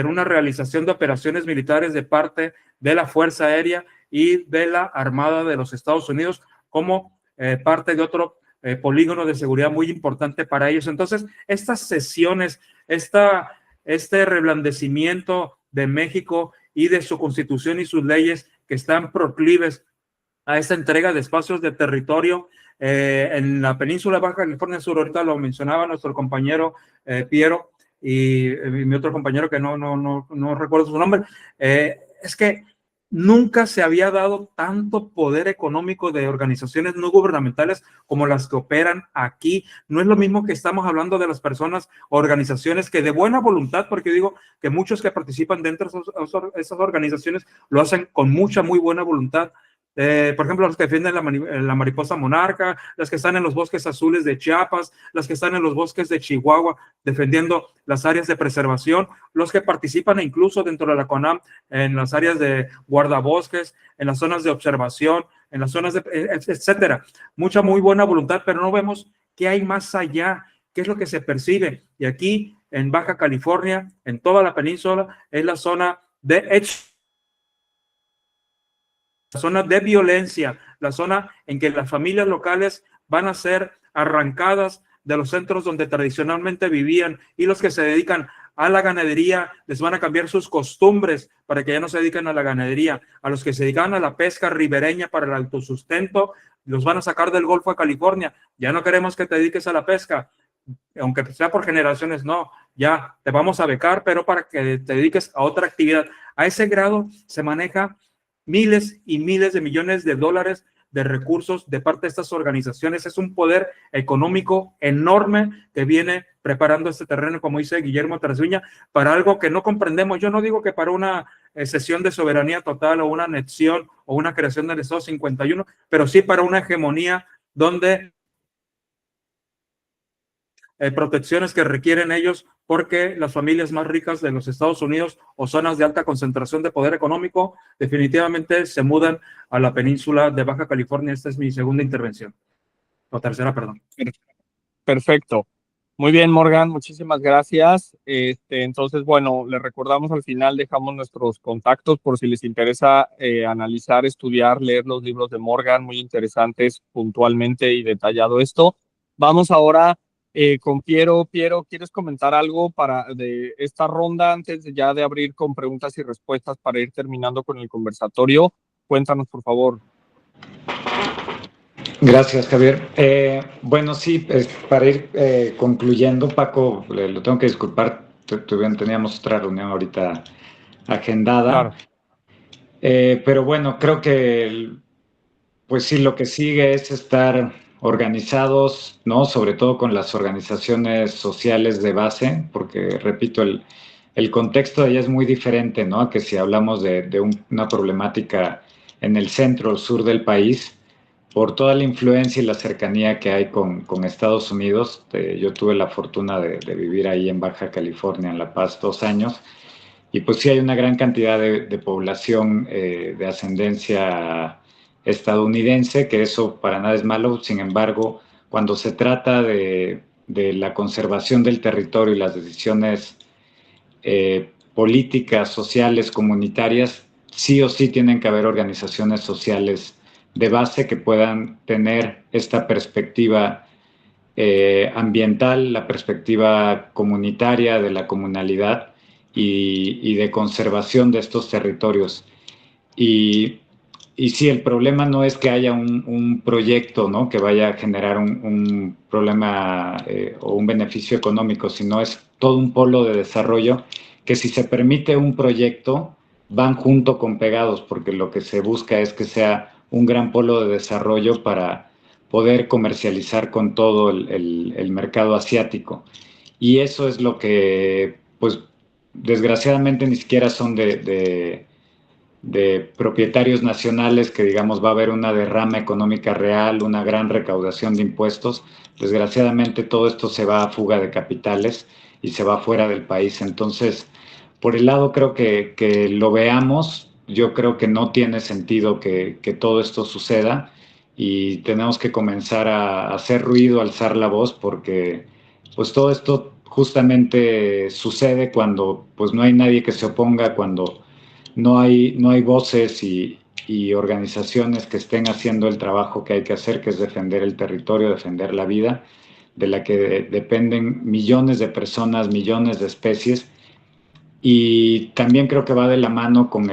[SPEAKER 3] una realización de operaciones militares de parte de la Fuerza Aérea y de la Armada de los Estados Unidos como parte de otro polígono de seguridad muy importante para ellos. Entonces, estas sesiones, este reblandecimiento de México y de su constitución y sus leyes que están proclives a esta entrega de espacios de territorio en la península de Baja California Sur, ahorita lo mencionaba nuestro compañero Piero y mi otro compañero que no recuerdo su nombre, es que nunca se había dado tanto poder económico de organizaciones no gubernamentales como las que operan aquí. No es lo mismo que estamos hablando de las personas, organizaciones que de buena voluntad, porque digo que muchos que participan dentro de esas organizaciones lo hacen con mucha, muy buena voluntad, por ejemplo, los que defienden la mariposa monarca, las que están en los bosques azules de Chiapas, las que están en los bosques de Chihuahua defendiendo las áreas de preservación, los que participan incluso dentro de la CONAM en las áreas de guardabosques, en las zonas de observación, en las zonas de, etcétera. Mucha muy buena voluntad, pero no vemos qué hay más allá, qué es lo que se percibe. Y aquí en Baja California, en toda la península, es la zona de violencia, la zona en que las familias locales van a ser arrancadas de los centros donde tradicionalmente vivían, y los que se dedican a la ganadería les van a cambiar sus costumbres para que ya no se dediquen a la ganadería. A los que se dedican a la pesca ribereña para el autosustento los van a sacar del Golfo de California. Ya no queremos que te dediques a la pesca, aunque sea por generaciones, no, ya te vamos a becar, pero para que te dediques a otra actividad. A ese grado se maneja miles y miles de millones de dólares de recursos de parte de estas organizaciones. Es un poder económico enorme que viene preparando este terreno, como dice Guillermo Trasviña, para algo que no comprendemos. Yo no digo que para una cesión de soberanía total o una anexión o una creación del Estado 51, pero sí para una hegemonía donde protecciones que requieren ellos, porque las familias más ricas de los Estados Unidos o zonas de alta concentración de poder económico definitivamente se mudan a la península de Baja California. Esta es mi segunda intervención, o tercera, perdón.
[SPEAKER 1] Perfecto. Muy bien, Morgan, muchísimas gracias. Entonces, bueno, les recordamos al final, dejamos nuestros contactos por si les interesa analizar, estudiar, leer los libros de Morgan, muy interesantes puntualmente y detallado esto. Vamos ahora con Piero. Piero, ¿quieres comentar algo de esta ronda antes de abrir con preguntas y respuestas para ir terminando con el conversatorio? Cuéntanos, por favor.
[SPEAKER 5] Gracias, Javier. Bueno, sí, para ir concluyendo, Paco, lo tengo que disculpar, teníamos otra reunión ahorita agendada.
[SPEAKER 1] Claro.
[SPEAKER 5] Pero bueno, creo que pues sí, lo que sigue es estar organizados, ¿no? Sobre todo con las organizaciones sociales de base, porque, repito, el contexto de ella es muy diferente, ¿no? A que si hablamos de una problemática en el centro o sur del país, por toda la influencia y la cercanía que hay con Estados Unidos. Yo tuve la fortuna de vivir ahí en Baja California, en La Paz, 2 años, y pues sí hay una gran cantidad de población de ascendencia estadounidense, que eso para nada es malo. Sin embargo, cuando se trata de la conservación del territorio y las decisiones políticas, sociales, comunitarias, sí o sí tienen que haber organizaciones sociales de base que puedan tener esta perspectiva ambiental, la perspectiva comunitaria de la comunalidad y de conservación de estos territorios. Y sí, el problema no es que haya un proyecto, ¿no?, que vaya a generar un problema o un beneficio económico, sino es todo un polo de desarrollo que, si se permite un proyecto, van junto con pegados, porque lo que se busca es que sea un gran polo de desarrollo para poder comercializar con todo el mercado asiático. Y eso es lo que, pues, desgraciadamente ni siquiera son de propietarios nacionales, que digamos va a haber una derrama económica real, una gran recaudación de impuestos. Desgraciadamente todo esto se va a fuga de capitales y se va fuera del país. Entonces, por el lado creo que lo veamos, yo creo que no tiene sentido que todo esto suceda, y tenemos que comenzar a hacer ruido, alzar la voz, porque pues todo esto justamente sucede cuando pues no hay nadie que se oponga, cuando no hay voces y organizaciones que estén haciendo el trabajo que hay que hacer, que es defender el territorio, defender la vida, de la que dependen millones de personas, millones de especies. Y también creo que va de la mano con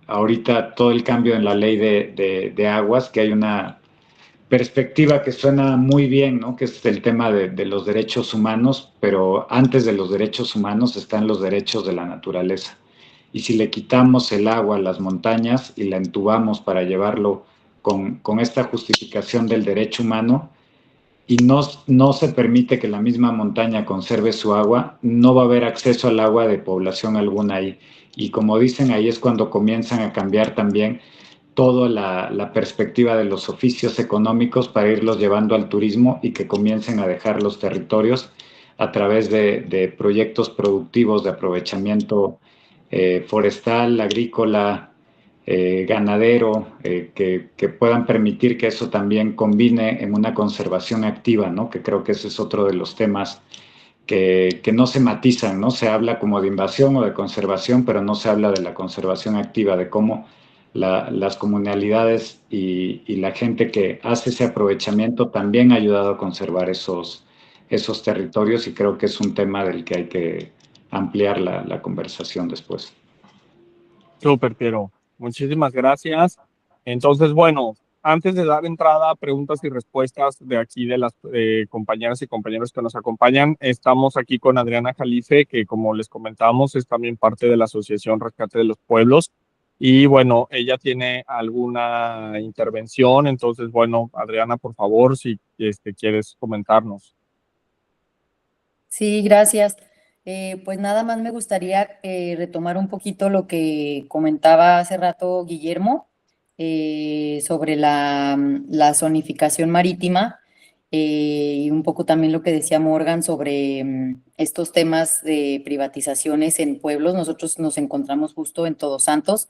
[SPEAKER 5] ahorita todo el cambio en la ley de aguas, que hay una perspectiva que suena muy bien, ¿no?, que es el tema de los derechos humanos, pero antes de los derechos humanos están los derechos de la naturaleza. Y si le quitamos el agua a las montañas y la entubamos para llevarlo con esta justificación del derecho humano, y no se permite que la misma montaña conserve su agua, no va a haber acceso al agua de población alguna ahí. Y como dicen, ahí es cuando comienzan a cambiar también toda la perspectiva de los oficios económicos para irlos llevando al turismo y que comiencen a dejar los territorios a través de proyectos productivos de aprovechamiento forestal, agrícola, ganadero, que puedan permitir que eso también combine en una conservación activa, ¿no? Que creo que ese es otro de los temas que no se matizan, ¿no? Se habla como de invasión o de conservación, pero no se habla de la conservación activa, de cómo las comunalidades y la gente que hace ese aprovechamiento también ha ayudado a conservar esos territorios, y creo que es un tema del que hay que ampliar la conversación después.
[SPEAKER 1] Súper, Piero. Muchísimas gracias. Entonces, bueno, antes de dar entrada a preguntas y respuestas de aquí de las compañeras y compañeros que nos acompañan, estamos aquí con Adriana Jalife, que como les comentábamos es también parte de la Asociación Rescate de los Pueblos. Y bueno, ella tiene alguna intervención. Entonces, bueno, Adriana, por favor, si quieres comentarnos.
[SPEAKER 6] Sí, gracias. Pues nada más me gustaría retomar un poquito lo que comentaba hace rato Guillermo sobre la zonificación marítima y un poco también lo que decía Morgan sobre estos temas de privatizaciones en pueblos. Nosotros nos encontramos justo en Todos Santos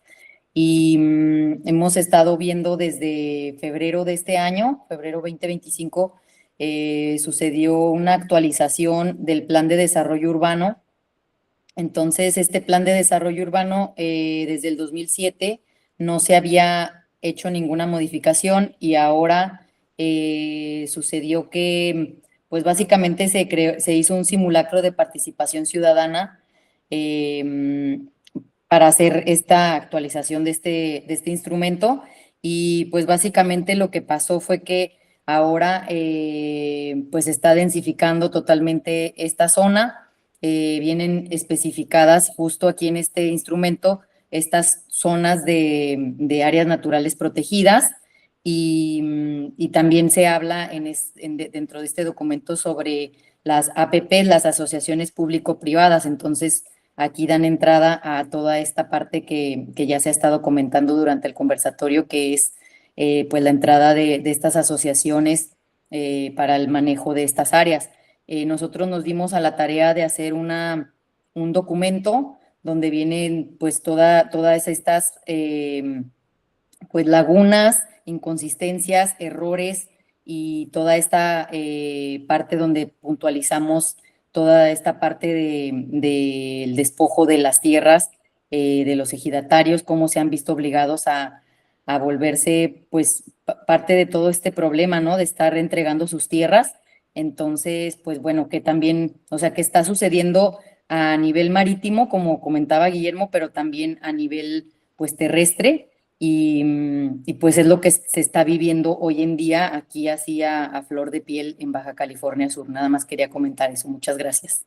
[SPEAKER 6] y hemos estado viendo desde febrero de este año, febrero 2025, sucedió una actualización del plan de desarrollo urbano. Entonces, este plan de desarrollo urbano desde el 2007 no se había hecho ninguna modificación y ahora sucedió que, pues básicamente se hizo un simulacro de participación ciudadana para hacer esta actualización de este instrumento, y pues básicamente lo que pasó fue que ahora pues está densificando totalmente esta zona. Vienen especificadas justo aquí en este instrumento estas zonas de áreas naturales protegidas, y también se habla dentro de este documento sobre las APP, las asociaciones público-privadas. Entonces, aquí dan entrada a toda esta parte que ya se ha estado comentando durante el conversatorio, que es pues la entrada de estas asociaciones para el manejo de estas áreas. Nosotros nos dimos a la tarea de hacer un documento donde vienen pues todas estas pues lagunas, inconsistencias, errores y toda esta parte donde puntualizamos toda esta parte del despojo de las tierras de los ejidatarios, cómo se han visto obligados a volverse pues parte de todo este problema, ¿no? De estar entregando sus tierras. Entonces, pues bueno, que también, o sea, que está sucediendo a nivel marítimo, como comentaba Guillermo, pero también a nivel pues terrestre, y pues es lo que se está viviendo hoy en día aquí así a flor de piel en Baja California Sur. Nada más quería comentar eso. Muchas gracias.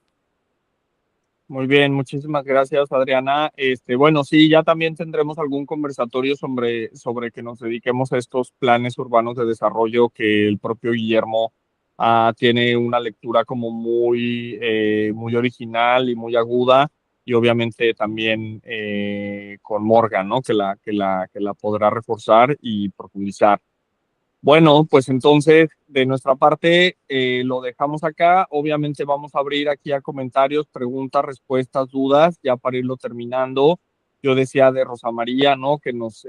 [SPEAKER 1] Muy bien, muchísimas gracias, Adriana. Bueno, sí, ya también tendremos algún conversatorio sobre que nos dediquemos a estos planes urbanos de desarrollo, que el propio Guillermo tiene una lectura como muy original y muy aguda, y obviamente también con Morgan, ¿no? Que la podrá reforzar y profundizar. Bueno, pues entonces de nuestra parte lo dejamos acá. Obviamente vamos a abrir aquí a comentarios, preguntas, respuestas, dudas, ya para irlo terminando. Yo decía de Rosa María, ¿no? Que nos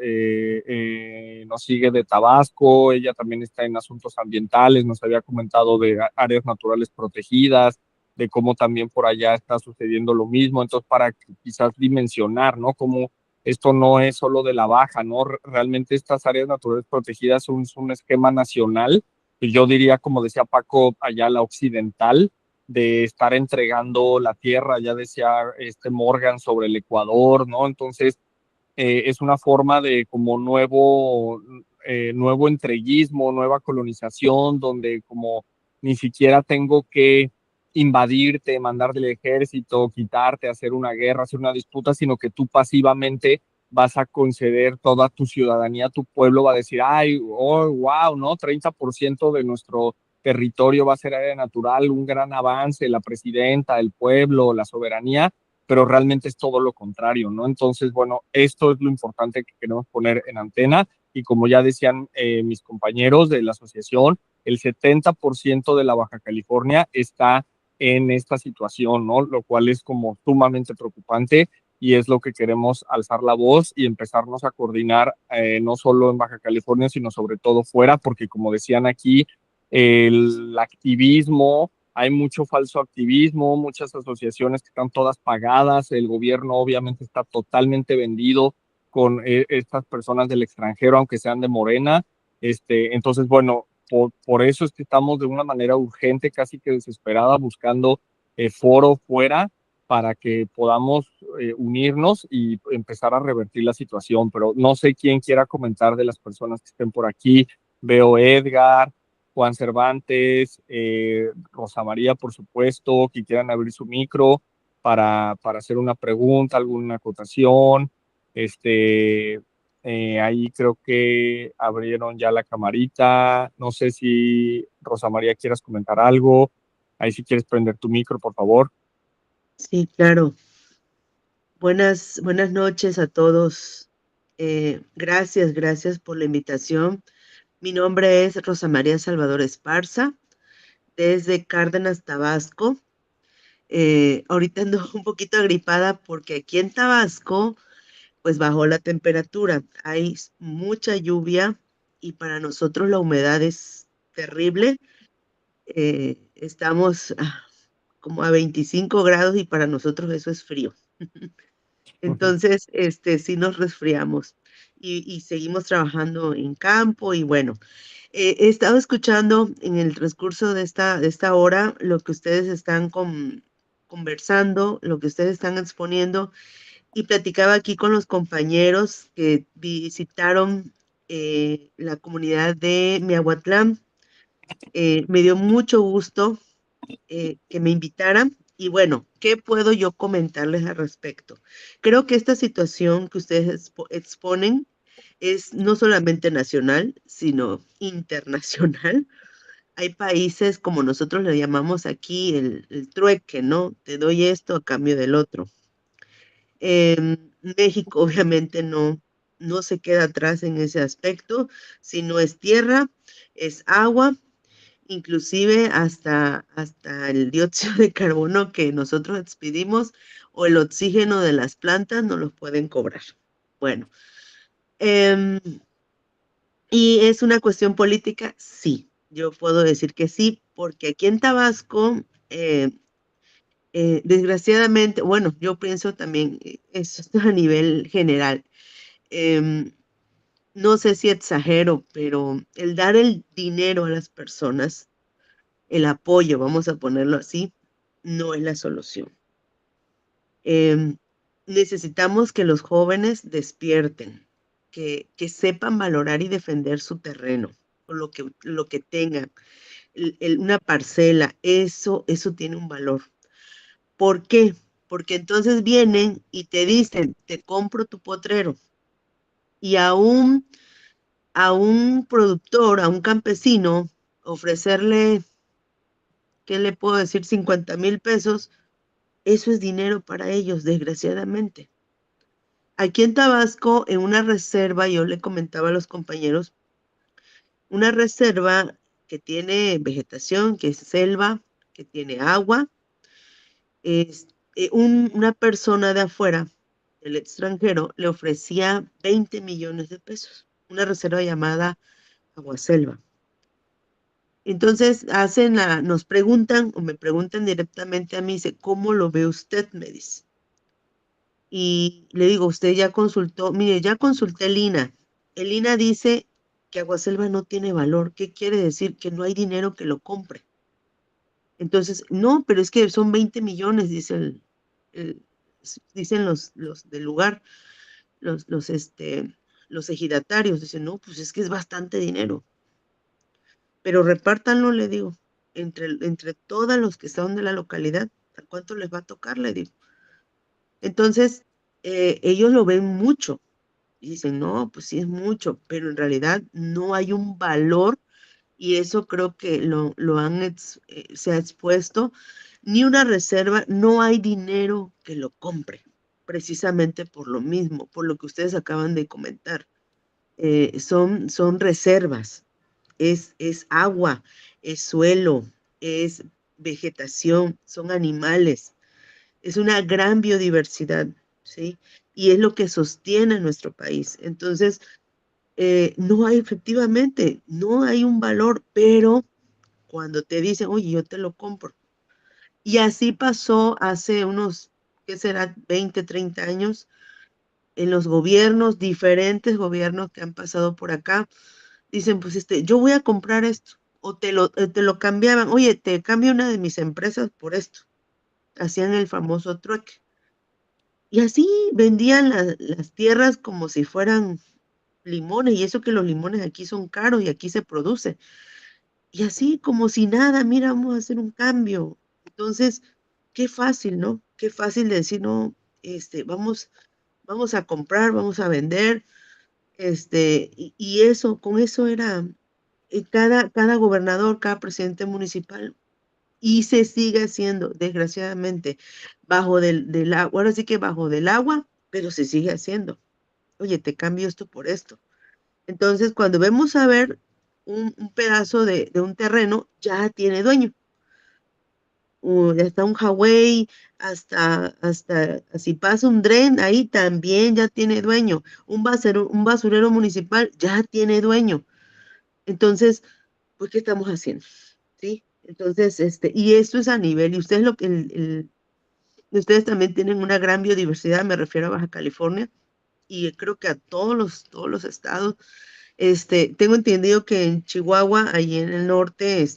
[SPEAKER 1] sigue de Tabasco. Ella también está en asuntos ambientales, nos había comentado de áreas naturales protegidas, de cómo también por allá está sucediendo lo mismo. Entonces, para quizás dimensionar, ¿no? Cómo esto no es solo de la baja, ¿no? Realmente estas áreas naturales protegidas son un esquema nacional, y yo diría, como decía Paco, allá la occidental, de estar entregando la tierra, ya decía Morgan sobre el Ecuador, ¿no? Entonces, es una forma de como nuevo entreguismo, nueva colonización, donde como ni siquiera tengo que invadirte, mandarle el ejército, quitarte, hacer una guerra, hacer una disputa, sino que tú pasivamente vas a conceder toda tu ciudadanía, tu pueblo va a decir, ay, oh, wow, ¿no? 30% de nuestro territorio va a ser área natural, un gran avance, la presidenta, el pueblo, la soberanía, pero realmente es todo lo contrario, ¿no? Entonces, bueno, esto es lo importante que queremos poner en antena. y como ya decían mis compañeros de la asociación, el 70% de la Baja California está en esta situación, ¿no? Lo cual es como sumamente preocupante y es lo que queremos alzar la voz y empezarnos a coordinar, no solo en Baja California, sino sobre todo fuera, porque como decían aquí, el activismo, hay mucho falso activismo, muchas asociaciones que están todas pagadas, el gobierno obviamente está totalmente vendido con estas personas del extranjero, aunque sean de Morena. Entonces, bueno, por eso es que estamos de una manera urgente, casi que desesperada, buscando foro fuera para que podamos unirnos y empezar a revertir la situación. Pero no sé quién quiera comentar de las personas que estén por aquí. Veo Edgar, Juan Cervantes, Rosa María, por supuesto, que quieran abrir su micro para hacer una pregunta, alguna acotación. Ahí creo que abrieron ya la camarita. No sé si Rosa María quieras comentar algo. Ahí si quieres prender tu micro, por favor.
[SPEAKER 7] Sí, claro. Buenas noches a todos. Gracias por la invitación. Mi nombre es Rosa María Salvador Esparza, desde Cárdenas, Tabasco. Ahorita ando un poquito agripada porque aquí en Tabasco, pues bajó la temperatura. Hay mucha lluvia y para nosotros la humedad es terrible. Estamos como a 25 grados y para nosotros eso es frío. Entonces, sí nos resfriamos y seguimos trabajando en campo y bueno, he estado escuchando en el transcurso de esta hora lo que ustedes están conversando, lo que ustedes están exponiendo y platicaba aquí con los compañeros que visitaron la comunidad de Miahuatlán. Me dio mucho gusto que me invitaran. Y bueno, ¿qué puedo yo comentarles al respecto? Creo que esta situación que ustedes exponen es no solamente nacional, sino internacional. Hay países, como nosotros le llamamos aquí, el trueque, ¿no? Te doy esto a cambio del otro. México obviamente no se queda atrás en ese aspecto. Si no es tierra, es agua, inclusive hasta el dióxido de carbono que nosotros expedimos o el oxígeno de las plantas nos los pueden cobrar. Bueno, ¿y es una cuestión política? Sí, yo puedo decir que sí, porque aquí en Tabasco, desgraciadamente, bueno, yo pienso también, eso es a nivel general, em, no sé si exagero, pero el dar el dinero a las personas, el apoyo, vamos a ponerlo así, no es la solución. Em, Necesitamos que los jóvenes despierten, que sepan valorar y defender su terreno, o lo que tengan, una parcela, eso tiene un valor. ¿Por qué? Porque entonces vienen y te dicen, te compro tu potrero, y a un productor, a un campesino, ofrecerle, ¿qué le puedo decir? 50,000 pesos, eso es dinero para ellos, desgraciadamente. Aquí en Tabasco, en una reserva, yo le comentaba a los compañeros, una reserva que tiene vegetación, que es selva, que tiene agua, una persona de afuera, el extranjero, le ofrecía 20 millones de pesos, una reserva llamada Aguaselva. Entonces nos preguntan o me preguntan directamente a mí, dice, ¿cómo lo ve usted? Me dice. Y le digo, usted ya consultó, mire, ya consulté el INA. El INA dice que Aguaselva no tiene valor. ¿Qué quiere decir? Que no hay dinero que lo compre. Entonces, no, pero es que son 20 millones, dicen los del lugar, los ejidatarios. Dicen, no, pues es que es bastante dinero. Pero repártanlo, le digo, entre todos los que son de la localidad, ¿a cuánto les va a tocar? Le digo. Entonces, ellos lo ven mucho y dicen, no, pues sí es mucho, pero en realidad no hay un valor y eso creo que se ha expuesto, ni una reserva, no hay dinero que lo compre, precisamente por lo mismo, por lo que ustedes acaban de comentar. son reservas, es agua, es suelo, es vegetación, son animales, es una gran biodiversidad, ¿sí? Y es lo que sostiene a nuestro país. Entonces, no hay, efectivamente, no hay un valor, pero cuando te dicen, oye, yo te lo compro. Y así pasó hace unos, ¿qué será? 20, 30 años, en los gobiernos, diferentes gobiernos que han pasado por acá, dicen, pues yo voy a comprar esto, o te lo cambiaban, oye, te cambio una de mis empresas por esto. Hacían el famoso trueque. Y así vendían las tierras como si fueran limones, y eso que los limones aquí son caros y aquí se produce. Y así como si nada, mira, vamos a hacer un cambio. Entonces, qué fácil, ¿no? Qué fácil de decir, no, vamos a comprar, vamos a vender, y eso, con eso era cada gobernador, cada presidente municipal, y se sigue haciendo, desgraciadamente, bajo del agua, ahora sí que bajo del agua, pero se sigue haciendo. Oye, te cambio esto por esto. Entonces, cuando vemos a ver un pedazo de un terreno, ya tiene dueño. Hasta un Huawei, hasta si pasa un tren, ahí también ya tiene dueño. Un basurero municipal ya tiene dueño. Entonces, pues, ¿qué estamos haciendo? ¿Sí? Entonces, y esto es a nivel, y ustedes ustedes también tienen una gran biodiversidad, me refiero a Baja California, y creo que a todos los estados. Tengo entendido que en Chihuahua, allí en el norte,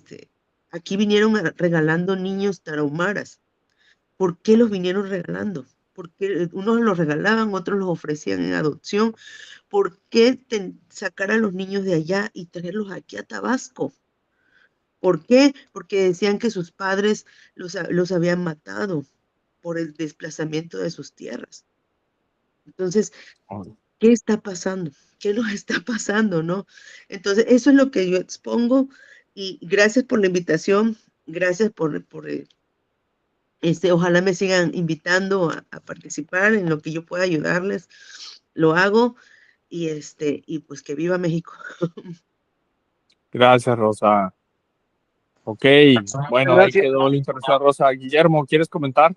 [SPEAKER 7] aquí vinieron regalando niños tarahumaras. ¿Por qué los vinieron regalando? Porque unos los regalaban, otros los ofrecían en adopción. ¿Por qué sacar a los niños de allá y traerlos aquí a Tabasco? ¿Por qué? Porque decían que sus padres los habían matado por el desplazamiento de sus tierras. Entonces, ¿qué está pasando? ¿Qué nos está pasando, no? Entonces, eso es lo que yo expongo, y gracias por la invitación, gracias ojalá me sigan invitando a participar en lo que yo pueda ayudarles, lo hago, y pues que viva México.
[SPEAKER 1] Gracias, Rosa. Ok, bueno, ahí
[SPEAKER 2] Gracias.
[SPEAKER 1] quedó la intervención, Rosa. Guillermo, ¿quieres comentar?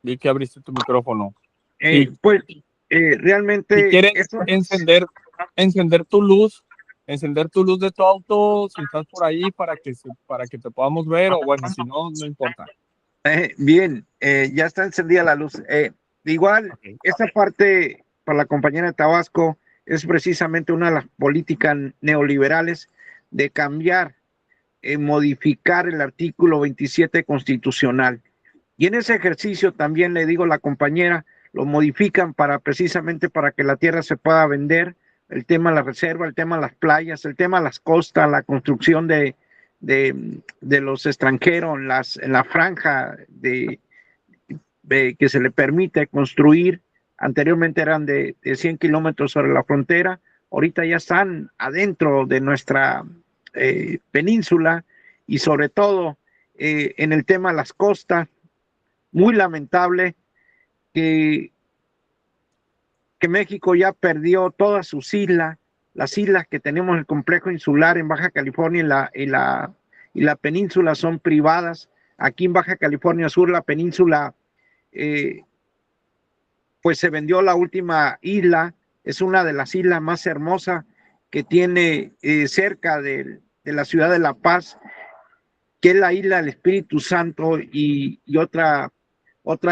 [SPEAKER 1] Vi que abriste tu micrófono. Sí.
[SPEAKER 2] Pues
[SPEAKER 1] Si
[SPEAKER 2] realmente
[SPEAKER 1] quieres encender tu luz de tu auto, si estás por ahí para que te podamos ver, o bueno, si no, no importa.
[SPEAKER 2] bien, ya está encendida la luz. Igual,
[SPEAKER 1] Okay.
[SPEAKER 2] esta parte para la compañera de Tabasco es precisamente una de las políticas neoliberales de cambiar, modificar el artículo 27 constitucional. Y en ese ejercicio también le digo a la compañera, lo modifican precisamente para que la tierra se pueda vender, el tema de la reserva, el tema de las playas, el tema de las costas, la construcción de los extranjeros en la franja que se le permite construir. Anteriormente eran de 100 kilómetros sobre la frontera, ahorita ya están adentro de nuestra península, y sobre todo en el tema de las costas. Muy lamentable que México ya perdió todas sus islas, las islas que tenemos en el complejo insular en Baja California y la península son privadas. Aquí en Baja California Sur, la península, pues se vendió la última isla, es una de las islas más hermosas que tiene cerca de la ciudad de La Paz, que es la isla del Espíritu Santo, y otra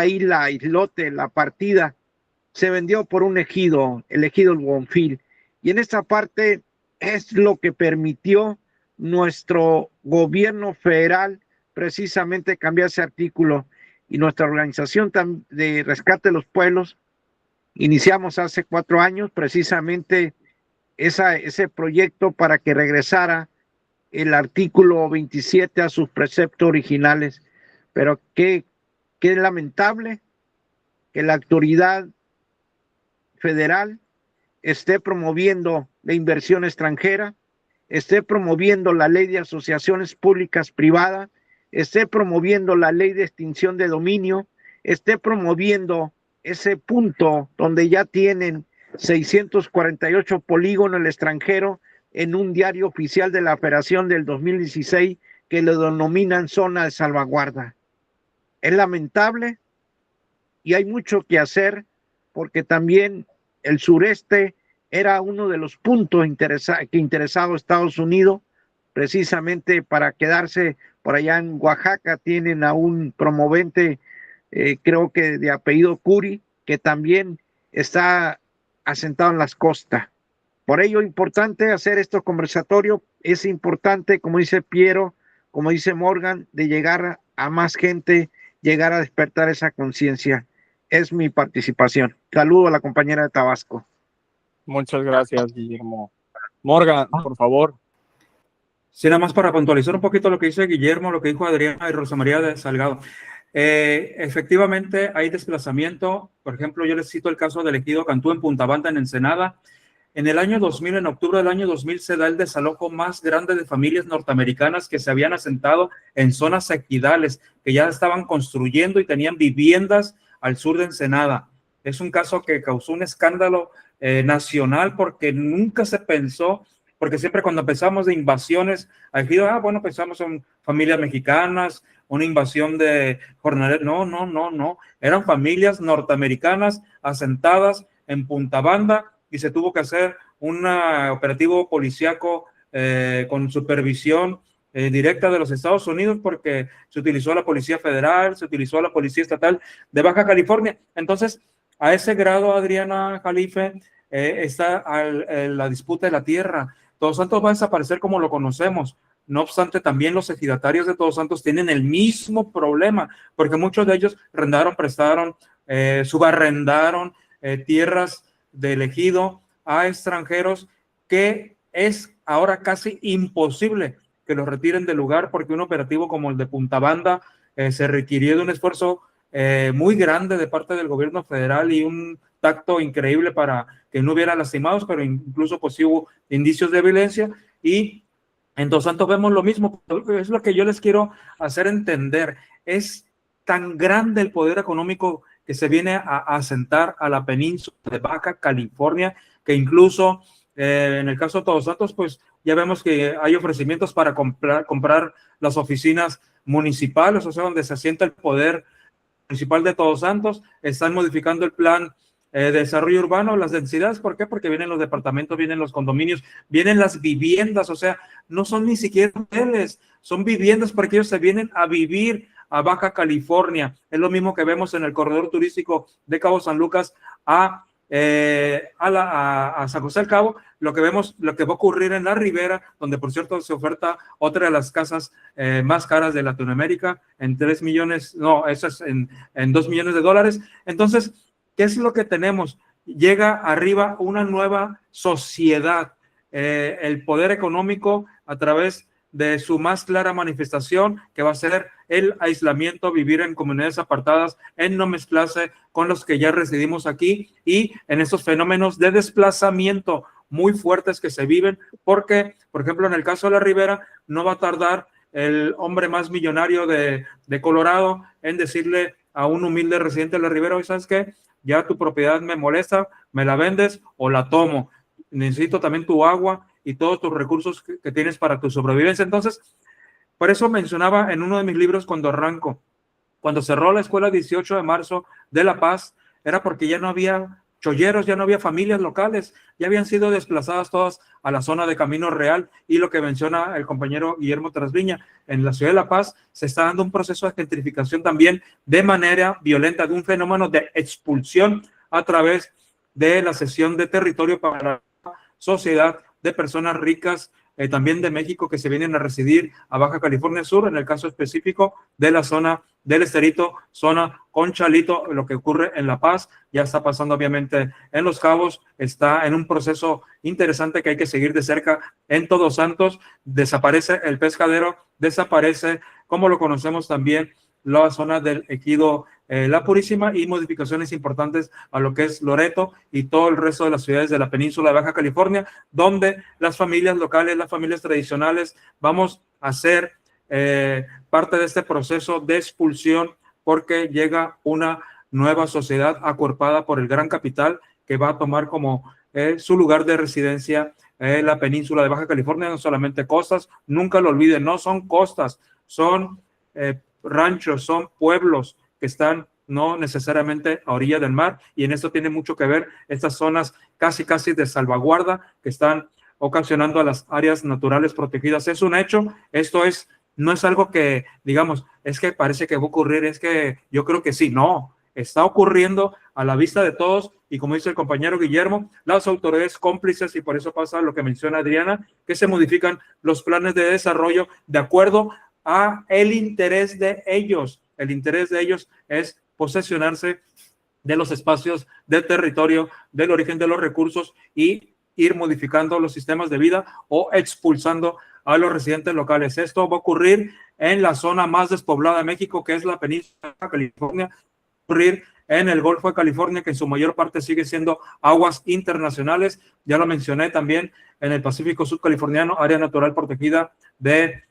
[SPEAKER 2] islote, La Partida, se vendió por un ejido, el ejido El Bonfil. Y en esta parte es lo que permitió nuestro gobierno federal precisamente cambiar ese artículo. Y nuestra organización de rescate de los pueblos iniciamos hace 4 años precisamente ese proyecto para que regresara el artículo 27 a sus preceptos originales. Pero qué lamentable que la autoridad federal esté promoviendo la inversión extranjera, esté promoviendo la ley de asociaciones públicas privadas, esté promoviendo la ley de extinción de dominio, esté promoviendo ese punto donde ya tienen 648 polígonos en el extranjero en un diario oficial de la operación del 2016 que lo denominan zona de salvaguarda. Es lamentable y hay mucho que hacer porque también el sureste era uno de los puntos que interesaba a Estados Unidos precisamente para quedarse por allá en Oaxaca. Tienen a un promovente, creo que de apellido Curi, que también está asentado en las costas. Por ello, es importante hacer estos conversatorios. Es importante, como dice Piero, como dice Morgan, de llegar a más gente, llegar a despertar esa conciencia. Es mi participación. Saludo a la compañera de Tabasco.
[SPEAKER 1] Muchas gracias, Guillermo. Morgan, por favor.
[SPEAKER 3] Sí, nada más para puntualizar un poquito lo que dice Guillermo, lo que dijo Adriana y Rosa María de Salgado. Efectivamente, hay desplazamiento. Por ejemplo, yo les cito el caso del ejido Cantú en Punta Banda, en Ensenada. En el año 2000, en octubre del año 2000, se da el desalojo más grande de familias norteamericanas que se habían asentado en zonas ejidales, que ya estaban construyendo y tenían viviendas al sur de Ensenada. Es un caso que causó un escándalo nacional porque nunca se pensó, porque siempre cuando empezamos de invasiones a ejido, bueno, pensamos en familias mexicanas, una invasión de jornaleros. No. Eran familias norteamericanas asentadas en Punta Banda, y se tuvo que hacer un operativo policíaco con supervisión directa de los Estados Unidos, porque se utilizó a la Policía Federal, se utilizó a la Policía Estatal de Baja California. Entonces, a ese grado, Adriana Jalife, está la disputa de la tierra. Todos Santos va a desaparecer como lo conocemos. No obstante, también los ejidatarios de Todos Santos tienen el mismo problema, porque muchos de ellos rendaron, prestaron, subarrendaron tierras del ejido a extranjeros, que es ahora casi imposible que los retiren del lugar, porque un operativo como el de Punta Banda se requirió de un esfuerzo muy grande de parte del gobierno federal y un tacto increíble para que no hubiera lastimados, pero incluso pues sí hubo indicios de violencia. Y en Todos Santos vemos lo mismo. Es lo que yo les quiero hacer entender. Es tan grande el poder económico que se viene a asentar a la península de Baja California, que incluso en el caso de Todos Santos, pues ya vemos que hay ofrecimientos para comprar las oficinas municipales, o sea, donde se asienta el poder municipal de Todos Santos. Están modificando el plan de desarrollo urbano, las densidades. ¿Por qué? Porque vienen los departamentos, vienen los condominios, vienen las viviendas, o sea, no son ni siquiera hoteles, son viviendas porque ellos se vienen a vivir a Baja California. Es lo mismo que vemos en el corredor turístico de Cabo San Lucas a San José del Cabo, lo que vemos, lo que va a ocurrir en la Ribera, donde por cierto se oferta otra de las casas más caras de Latinoamérica en 3 millones, no, eso es en $2 millones. Entonces, ¿qué es lo que tenemos? Llega arriba una nueva sociedad, el poder económico a través de su más clara manifestación, que va a ser el aislamiento, vivir en comunidades apartadas, en no mezclarse con los que ya residimos aquí, y en estos fenómenos de desplazamiento muy fuertes que se viven, porque, por ejemplo, en el caso de la Ribera, no va a tardar el hombre más millonario de Colorado en decirle a un humilde residente de la Ribera: oye, ¿sabes qué? Ya tu propiedad me molesta, me la vendes o la tomo. Necesito también tu agua y todos tus recursos que tienes para tu sobrevivencia. Entonces, por eso mencionaba en uno de mis libros cuando arranco, cuando cerró la escuela 18 de marzo de La Paz, era porque ya no había cholleros, ya no había familias locales, ya habían sido desplazadas todas a la zona de Camino Real. Y lo que menciona el compañero Guillermo Trasviña, en la ciudad de La Paz se está dando un proceso de gentrificación también de manera violenta, de un fenómeno de expulsión a través de la cesión de territorio para la sociedad de personas ricas, también de México, que se vienen a residir a Baja California Sur, en el caso específico de la zona del Esterito, zona Conchalito. Lo que ocurre en La Paz ya está pasando obviamente en Los Cabos, está en un proceso interesante que hay que seguir de cerca en Todos Santos. Desaparece el pescadero, desaparece, como lo conocemos también, la zona del ejido La Purísima, y modificaciones importantes a lo que es Loreto y todo el resto de las ciudades de la península de Baja California, donde las familias locales, las familias tradicionales, vamos a ser parte de este proceso de expulsión, porque llega una nueva sociedad acuerpada por el gran capital que va a tomar como su lugar de residencia la península de Baja California, no solamente costas, nunca lo olviden, no son costas, son ranchos, son pueblos que están no necesariamente a orilla del mar, y en esto tiene mucho que ver estas zonas casi de salvaguarda que están ocasionando a las áreas naturales protegidas. Es un hecho, esto no es algo que digamos, es que parece que va a ocurrir, es que yo creo que sí, no, está ocurriendo a la vista de todos, y como dice el compañero Guillermo, las autoridades cómplices, y por eso pasa lo que menciona Adriana, que se modifican los planes de desarrollo de acuerdo a el interés de ellos. El interés de ellos es posesionarse de los espacios, del territorio, del origen de los recursos, y ir modificando los sistemas de vida o expulsando a los residentes locales. Esto va a ocurrir en la zona más despoblada de México, que es la península de California, va a ocurrir en el Golfo de California, que en su mayor parte sigue siendo aguas internacionales. Ya lo mencioné también en el Pacífico Sudcaliforniano, área natural protegida de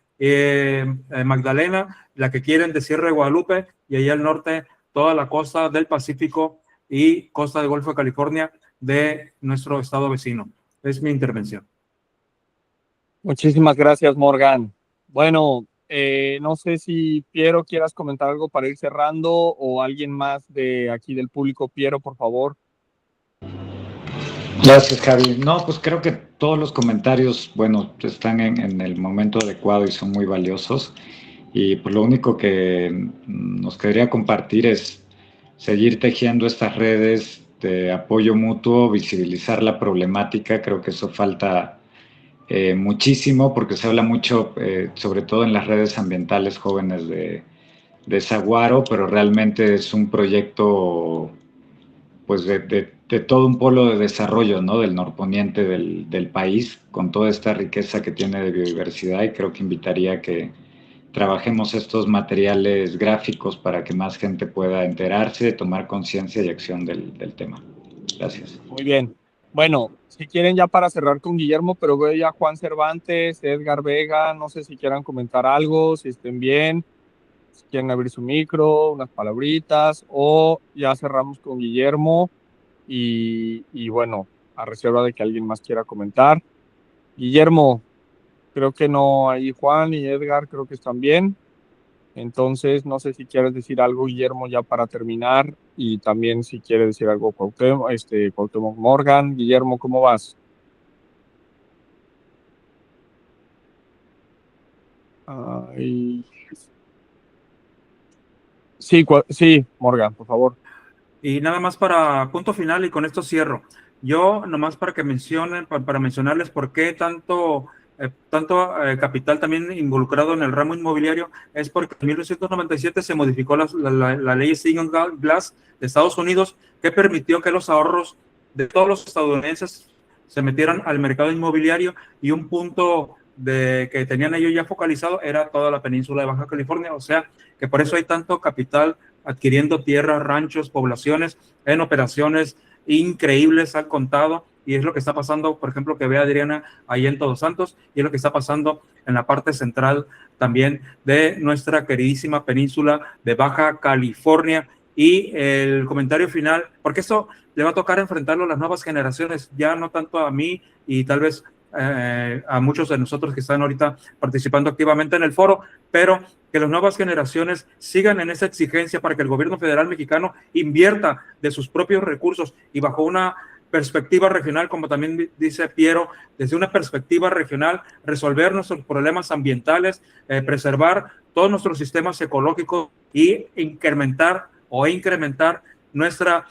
[SPEAKER 3] Magdalena, la que quieren de Sierra de Guadalupe, y allá al norte toda la costa del Pacífico y costa del Golfo de California de nuestro estado vecino. Es mi intervención.
[SPEAKER 1] Muchísimas gracias, Morgan. Bueno, no sé si Piero quieras comentar algo para ir cerrando, o alguien más de aquí del público. Piero, por favor.
[SPEAKER 5] Gracias, Javi. No, pues creo que todos los comentarios, bueno, están en el momento adecuado y son muy valiosos. Y pues lo único que nos quedaría compartir es seguir tejiendo estas redes de apoyo mutuo, visibilizar la problemática. Creo que eso falta muchísimo, porque se habla mucho, sobre todo en las redes ambientales jóvenes de Saguaro, pero realmente es un proyecto pues de todo un polo de desarrollo, ¿no? Del norponiente del país, con toda esta riqueza que tiene de biodiversidad, y creo que invitaría a que trabajemos estos materiales gráficos para que más gente pueda enterarse, tomar conciencia y acción del tema. Gracias.
[SPEAKER 1] Muy bien. Bueno, si quieren ya para cerrar con Guillermo, pero veo ya Juan Cervantes, Edgar Vega, no sé si quieran comentar algo, si estén bien, si quieren abrir su micro, unas palabritas, o ya cerramos con Guillermo y bueno, a reserva de que alguien más quiera comentar. Guillermo, creo que no, ahí Juan y Edgar creo que están bien. Entonces, no sé si quieres decir algo, Guillermo, ya para terminar, y también si quieres decir algo, Cuauhtémoc Morgan. Guillermo, ¿cómo vas? Sí, Morgan, por favor.
[SPEAKER 3] Y nada más para punto final, y con esto cierro. Yo nomás para que mencionen, para mencionarles por qué tanto capital también involucrado en el ramo inmobiliario, es porque en 1997 se modificó la ley Single Glass de Estados Unidos, que permitió que los ahorros de todos los estadounidenses se metieran al mercado inmobiliario, y un punto que tenían ellos ya focalizado era toda la península de Baja California. O sea que por eso hay tanto capital adquiriendo tierras, ranchos, poblaciones en operaciones increíbles al contado, y es lo que está pasando, por ejemplo, que ve Adriana ahí en Todos Santos, y es lo que está pasando en la parte central también de nuestra queridísima península de Baja California. Y el comentario final, porque esto le va a tocar enfrentarlo a las nuevas generaciones, ya no tanto a mí y tal vez a muchos de nosotros que están ahorita participando activamente en el foro, pero que las nuevas generaciones sigan en esa exigencia para que el gobierno federal mexicano invierta de sus propios recursos, y bajo una perspectiva regional, como también dice Piero, desde una perspectiva regional, resolver nuestros problemas ambientales, preservar todos nuestros sistemas ecológicos, y incrementar nuestra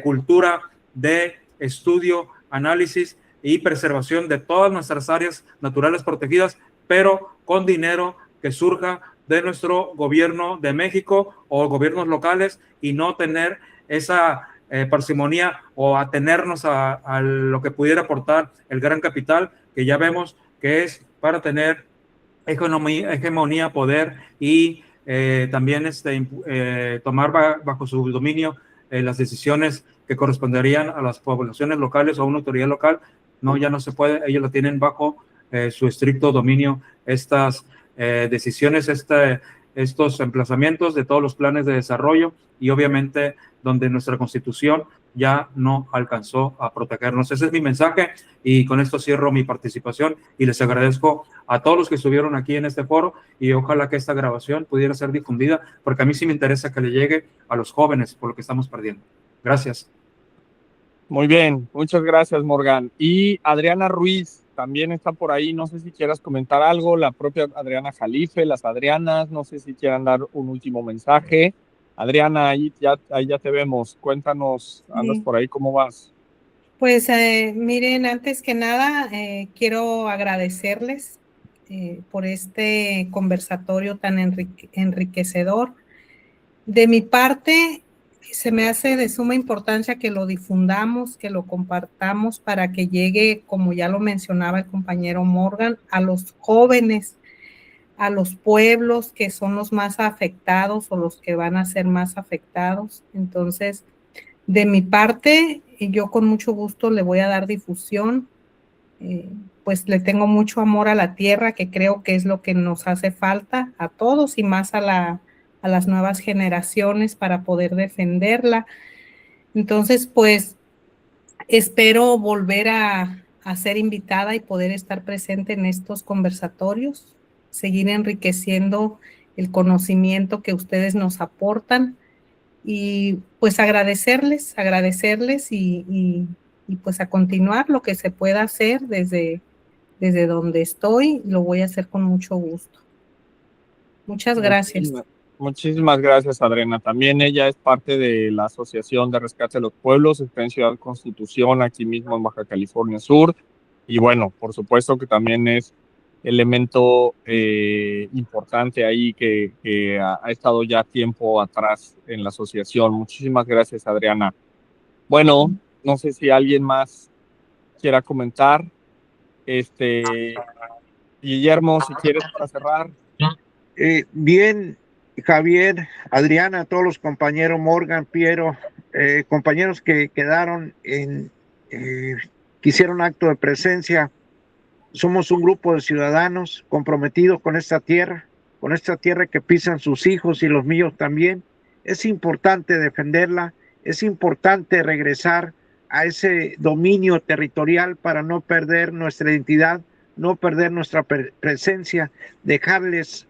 [SPEAKER 3] cultura de estudio, análisis y preservación de todas nuestras áreas naturales protegidas, pero con dinero que surja de nuestro gobierno de México o gobiernos locales, y no tener esa parsimonía o atenernos a lo que pudiera aportar el gran capital, que ya vemos que es para tener hegemonía, poder, y también tomar bajo su dominio las decisiones que corresponderían a las poblaciones locales o a una autoridad local. No, ya no se puede, ellos lo tienen bajo su estricto dominio, estas decisiones, estos emplazamientos de todos los planes de desarrollo, y obviamente donde nuestra Constitución ya no alcanzó a protegernos. Ese es mi mensaje y con esto cierro mi participación y les agradezco a todos los que estuvieron aquí en este foro y ojalá que esta grabación pudiera ser difundida porque a mí sí me interesa que le llegue a los jóvenes por lo que estamos perdiendo. Gracias.
[SPEAKER 1] Muy bien, muchas gracias, Morgan. Y Adriana Ruiz también está por ahí, no sé si quieras comentar algo, la propia Adriana Jalife, las Adrianas, no sé si quieran dar un último mensaje. Adriana, ahí ya te vemos, cuéntanos, andas por ahí, ¿cómo vas?
[SPEAKER 8] Pues miren, antes que nada, quiero agradecerles por este conversatorio tan enriquecedor. De mi parte, se me hace de suma importancia que lo difundamos, que lo compartamos para que llegue, como ya lo mencionaba el compañero Morgan, a los jóvenes, a los pueblos que son los más afectados o los que van a ser más afectados. Entonces, de mi parte, yo con mucho gusto le voy a dar difusión, pues le tengo mucho amor a la tierra, que creo que es lo que nos hace falta a todos y más a las nuevas generaciones para poder defenderla. Entonces, pues, espero volver a ser invitada y poder estar presente en estos conversatorios, seguir enriqueciendo el conocimiento que ustedes nos aportan y pues agradecerles y pues a continuar lo que se pueda hacer desde donde estoy, lo voy a hacer con mucho gusto. Muchas gracias.
[SPEAKER 1] Muchísimas gracias, Adriana. También ella es parte de la Asociación de Rescate de los Pueblos, está en Ciudad Constitución, aquí mismo en Baja California Sur. Y bueno, por supuesto que también es elemento importante ahí que ha estado ya tiempo atrás en la asociación. Muchísimas gracias, Adriana. Bueno, no sé si alguien más quiera comentar. Guillermo, si quieres para cerrar.
[SPEAKER 2] Bien, Javier, Adriana, todos los compañeros, Morgan, Piero, compañeros que quedaron que hicieron acto de presencia. Somos un grupo de ciudadanos comprometidos con esta tierra que pisan sus hijos y los míos también. Es importante defenderla, es importante regresar a ese dominio territorial para no perder nuestra identidad, no perder nuestra presencia, dejarles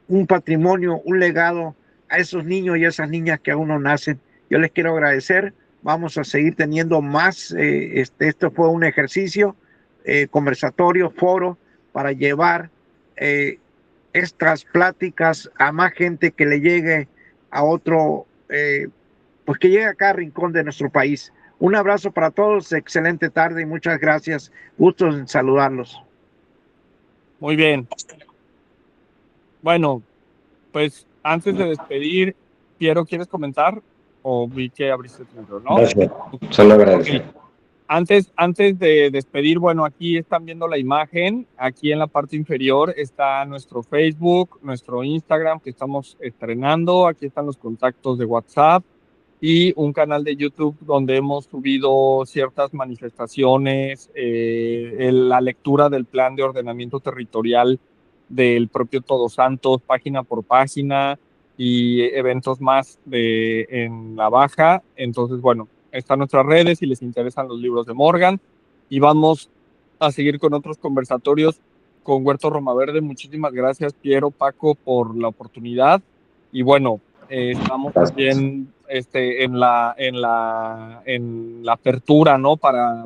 [SPEAKER 2] un patrimonio, un legado a esos niños y a esas niñas que aún no nacen. Yo les quiero agradecer, vamos a seguir teniendo más, esto fue un ejercicio, conversatorio, foro, para llevar estas pláticas a más gente que le llegue a otro, pues que llegue a cada rincón de nuestro país. Un abrazo para todos, excelente tarde y muchas gracias, gusto en saludarlos.
[SPEAKER 1] Muy bien. Bueno, pues antes de despedir, Piero, ¿quieres comentar? O vi que abriste tu micro, ¿no?
[SPEAKER 5] Gracias, solo agradecer.
[SPEAKER 1] Okay. Antes de despedir, bueno, aquí están viendo la imagen, aquí en la parte inferior está nuestro Facebook, nuestro Instagram que estamos estrenando, aquí están los contactos de WhatsApp y un canal de YouTube donde hemos subido ciertas manifestaciones, la lectura del plan de ordenamiento territorial del propio Todos Santos, página por página, y eventos más en la Baja. Entonces, bueno, están nuestras redes si les interesan los libros de Morgan. Y vamos a seguir con otros conversatorios con Huerto Romaverde. Muchísimas gracias, Piero, Paco, por la oportunidad. Y bueno, estamos también en la apertura, ¿no? Para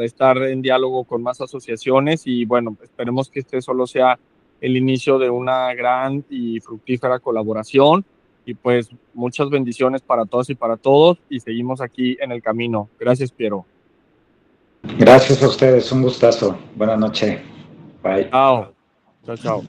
[SPEAKER 1] estar en diálogo con más asociaciones y bueno, esperemos que este solo sea el inicio de una gran y fructífera colaboración y pues muchas bendiciones para todos y para todos y seguimos aquí en el camino. Gracias, Piero.
[SPEAKER 5] Gracias a ustedes, un gustazo. Buenas noches. Bye.
[SPEAKER 1] Chao. Chao.